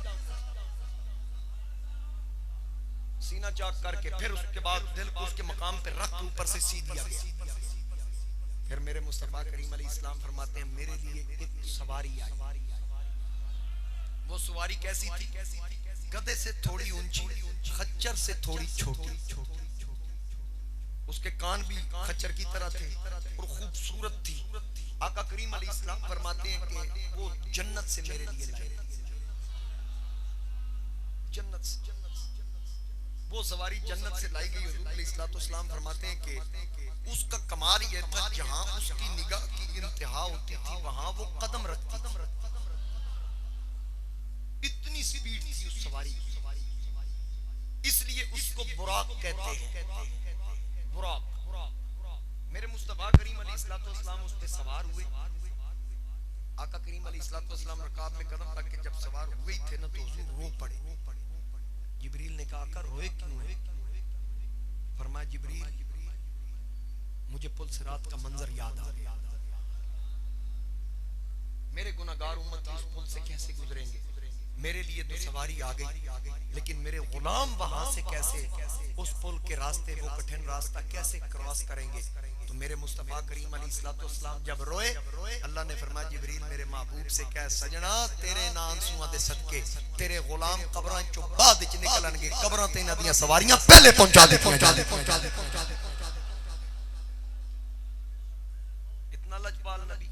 सीना चाक करके फिर उसके बाद दिल को उसके मकाम पे रख के ऊपर से सी दिया गया। फिर मेरे मुस्तफा करीम अलैहिस्सलाम फरमाते हैं मेरे लिए एक सवारी आई। वो सवारी कैसी थी? गधे से थोड़ी ऊंची, खच्चर से थोड़ी छोटी, उसके कान भी खच्चर की तरह थे और खूबसूरत थी। आका करीम अलैहिस्सलाम फरमाते हैं कि वो जन्नत से मेरे लिए लाई, जन्नत से वो सवारी जन्नत से लाई गई। हुजूर अलैहिस्सलाम फरमाते हैं कि उसका कमाल यह था जहां उसकी निगाह की इंतहा होती थी वहां वो कदम रखती थी। इतनी स्पीड थी उस सवारी की, इसलिए उसको बुराक कहते हैं। बुराक। मेरे मुस्तफा करीम अलैहिस्सलाम उस पे सवार हुए। आका करीम अलैहिस्सलाम रकाब में कदम रख के जब सवार हुए थे ना तो हुजूर रो पड़े। जिब्रील ने कहा आका रोए क्यों है? फरमाया जिब्रील मुझे पुल सिरात का मंजर याद आ गया, मेरे गुनाहगार उम्मत इस पुल से कैसे गुजरेंगे? मेरे लिए तो सवारी आ गई, लेकिन मेरे गुलाम वहां से कैसे उस पुल के रास्ते वो कठिन रास्ता कैसे क्रॉस करेंगे? तो मेरे मुस्तफा करीम अलैहिस्सलाम जब रोए, अल्लाह ने फरमाया जिब्रील मेरे महबूब से कह सजना तेरे नाम सुआ दे सदके तेरे गुलाम कब्रां चों बाद विच निकलणगे, कब्रां ते इन्हां दियां सवारियां पहले पहुंचा दित्तियां जाणगे। इतना लजपाल नबी।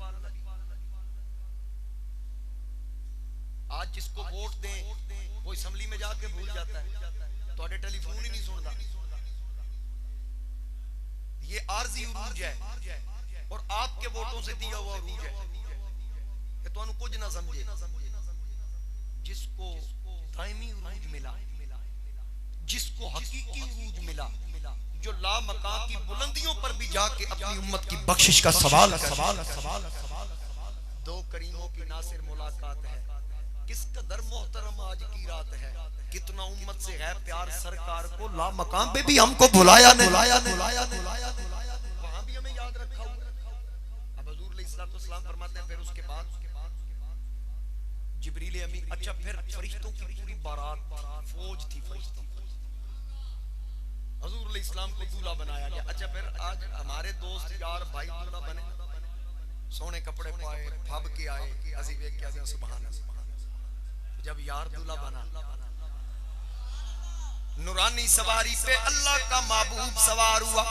आज जिसको वोट दें वो असेंबली में जाके भूल जाता है, तो टेलीफोन ही नहीं सुनता। ये आर्जी उरूज है और आपके वोटों से दिया हुआ उरूज है। ये तो कुछ ना समझे। जिसको दायमी उरूज मिला, जिसको हकीकी उरूज मिला, जो ला मकाम की बुलंदियों पर भी जाके अपनी उम्मत की बख्शिश का सवाल दो करीमों की नासिर मुलाकात है। किस कदर मोहतरम आज की रात है, कितना उम्मत से है प्यार सरकार को, ला मकाम पे भी हमको बुलाया नहीं, वहां भी हमें याद रखा हुआ। अब हुजूर अलैहिस्सलाम फरमाते हैं फिर उसके बाद जिब्रील अमीन, अच्छा फिर फरिश्तों की पूरी बारात फौज थी फरिश्तों, हुजूर अलैहिस्सलाम को दूल्हा बनाया गया। अच्छा फिर आज हमारे दोस्त यार भाई दूल्हा बने, सोने कपड़े पाए, फब के आए, असी वेख के आए सुभान अल्लाह। जब यार दूल्हा बना, नूरानी सवारी पे अल्लाह का महबूब सवार हुआ,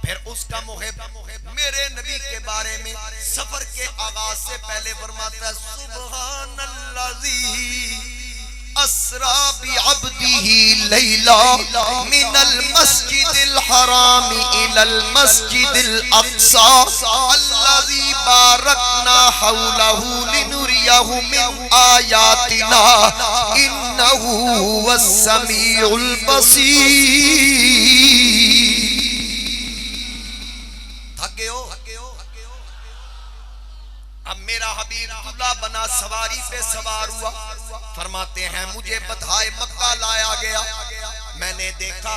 फिर उसका मुहिब मेरे नबी के बारे में सफर के आगाज से पहले फरमाता सुब्हानल्लाज़ी अस्रा बि अब्दिही लैला मिनल मस्जिदिल हराम इलल मस्जिदिल अक़सा अल्लज़ी बारकना हौलहु लिनुरियहु मिन आयातिना इन्नहु हुवस समीउल बसीर। अब मेरा हबीब दूल्हा बना, सवारी पे सवार हुआ। फरमाते हैं मुझे बधाए मक्का लाया गया, मैंने देखा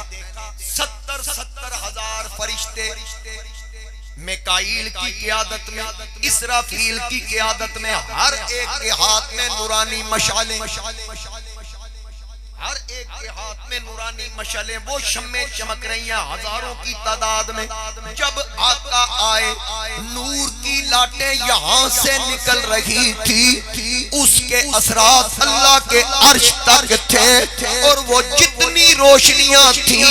70 हजार फरिश्ते मिकाईल की क़ियादत में, इसराफील की क़ियादत में, हर एक के हाथ में नूरानी मशालें, हर एक के हाथ में नूरानी मशालें, वो शम्में चमक रही हैं हजारों की तादाद में। जब आका आए नूर की लाटें यहाँ से निकल रही थी, उसके असरात अल्लाह के अर्श तक थे और वो जितनी रोशनियां थी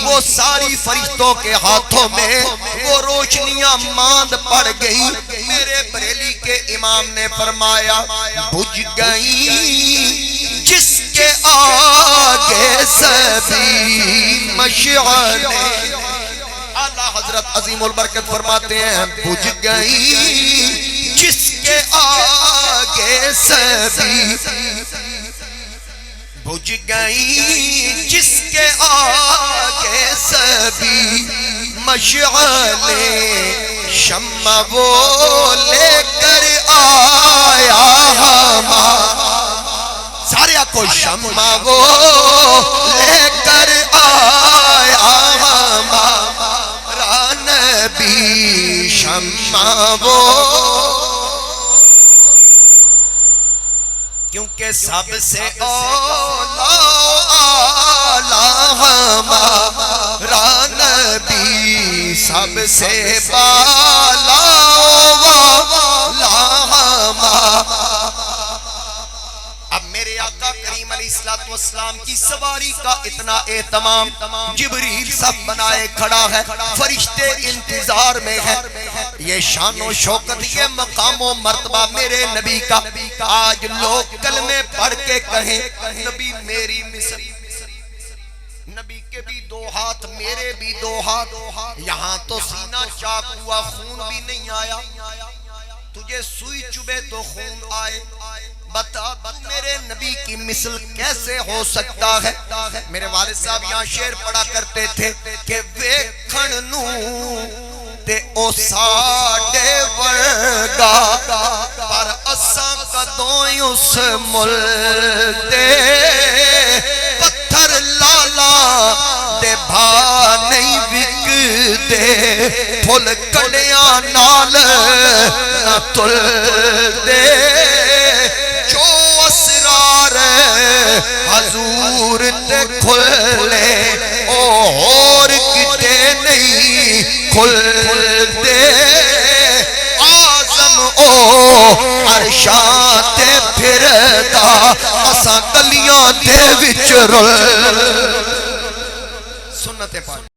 वो सारी फरिश्तों के हाथों में वो रोशनियां मांद पड़ गई। मेरे बरेली के इमाम ने फरमाया बुझ गई जिसके आगे सभी मशअलें। आला हजरत अजीमुल बरकत फरमाते हैं बुझ गई जिसके आगे सभी बुझ गई जिसके आगे सभी मशअले, शम्मा वो लेकर आया हमारा, सारे को शम्मा वो लेकर आया हमारा नबी, शम्मा वो, क्योंकि सबसे औला आला हमारा नबी, सबसे बाला वाला हमारा। अब मेरे आका करीम अलैहिस्सलाम की सवारी का इतना एहतमाम, जिब्रील सब बनाए खड़ा है, फरिश्ते इंतजार में है। ये शानो शौकत, ये मकामो मर्तबा मेरे नबी का। आज लोग कलमे पढ़ के कहें नबी मेरी मिसर, नबी के भी दो हाथ, मेरे भी दो हाथ, यहाँ तो सीना चाक हुआ, खून भी नहीं आया, तुझे सुई चुभे तो खून आए, बता मेरे नबी की मिसल कैसे हो सकता है। मेरे वालिद साहब यहाँ शेर पढ़ा करते थे कि वेखण नू ते ओ साडे वर्गा, पर असा कदों उस मुल दे, पत्थर लाला दे भा नहीं विकदे, फुल कलिया नाल ना तुल दे, जो असरार हजूर ते खुले ओ और किते नहीं खुलदे, आजम ओ अरशाते फिरदा, असा गलियां दे विच रुल। सुन्नते पाक।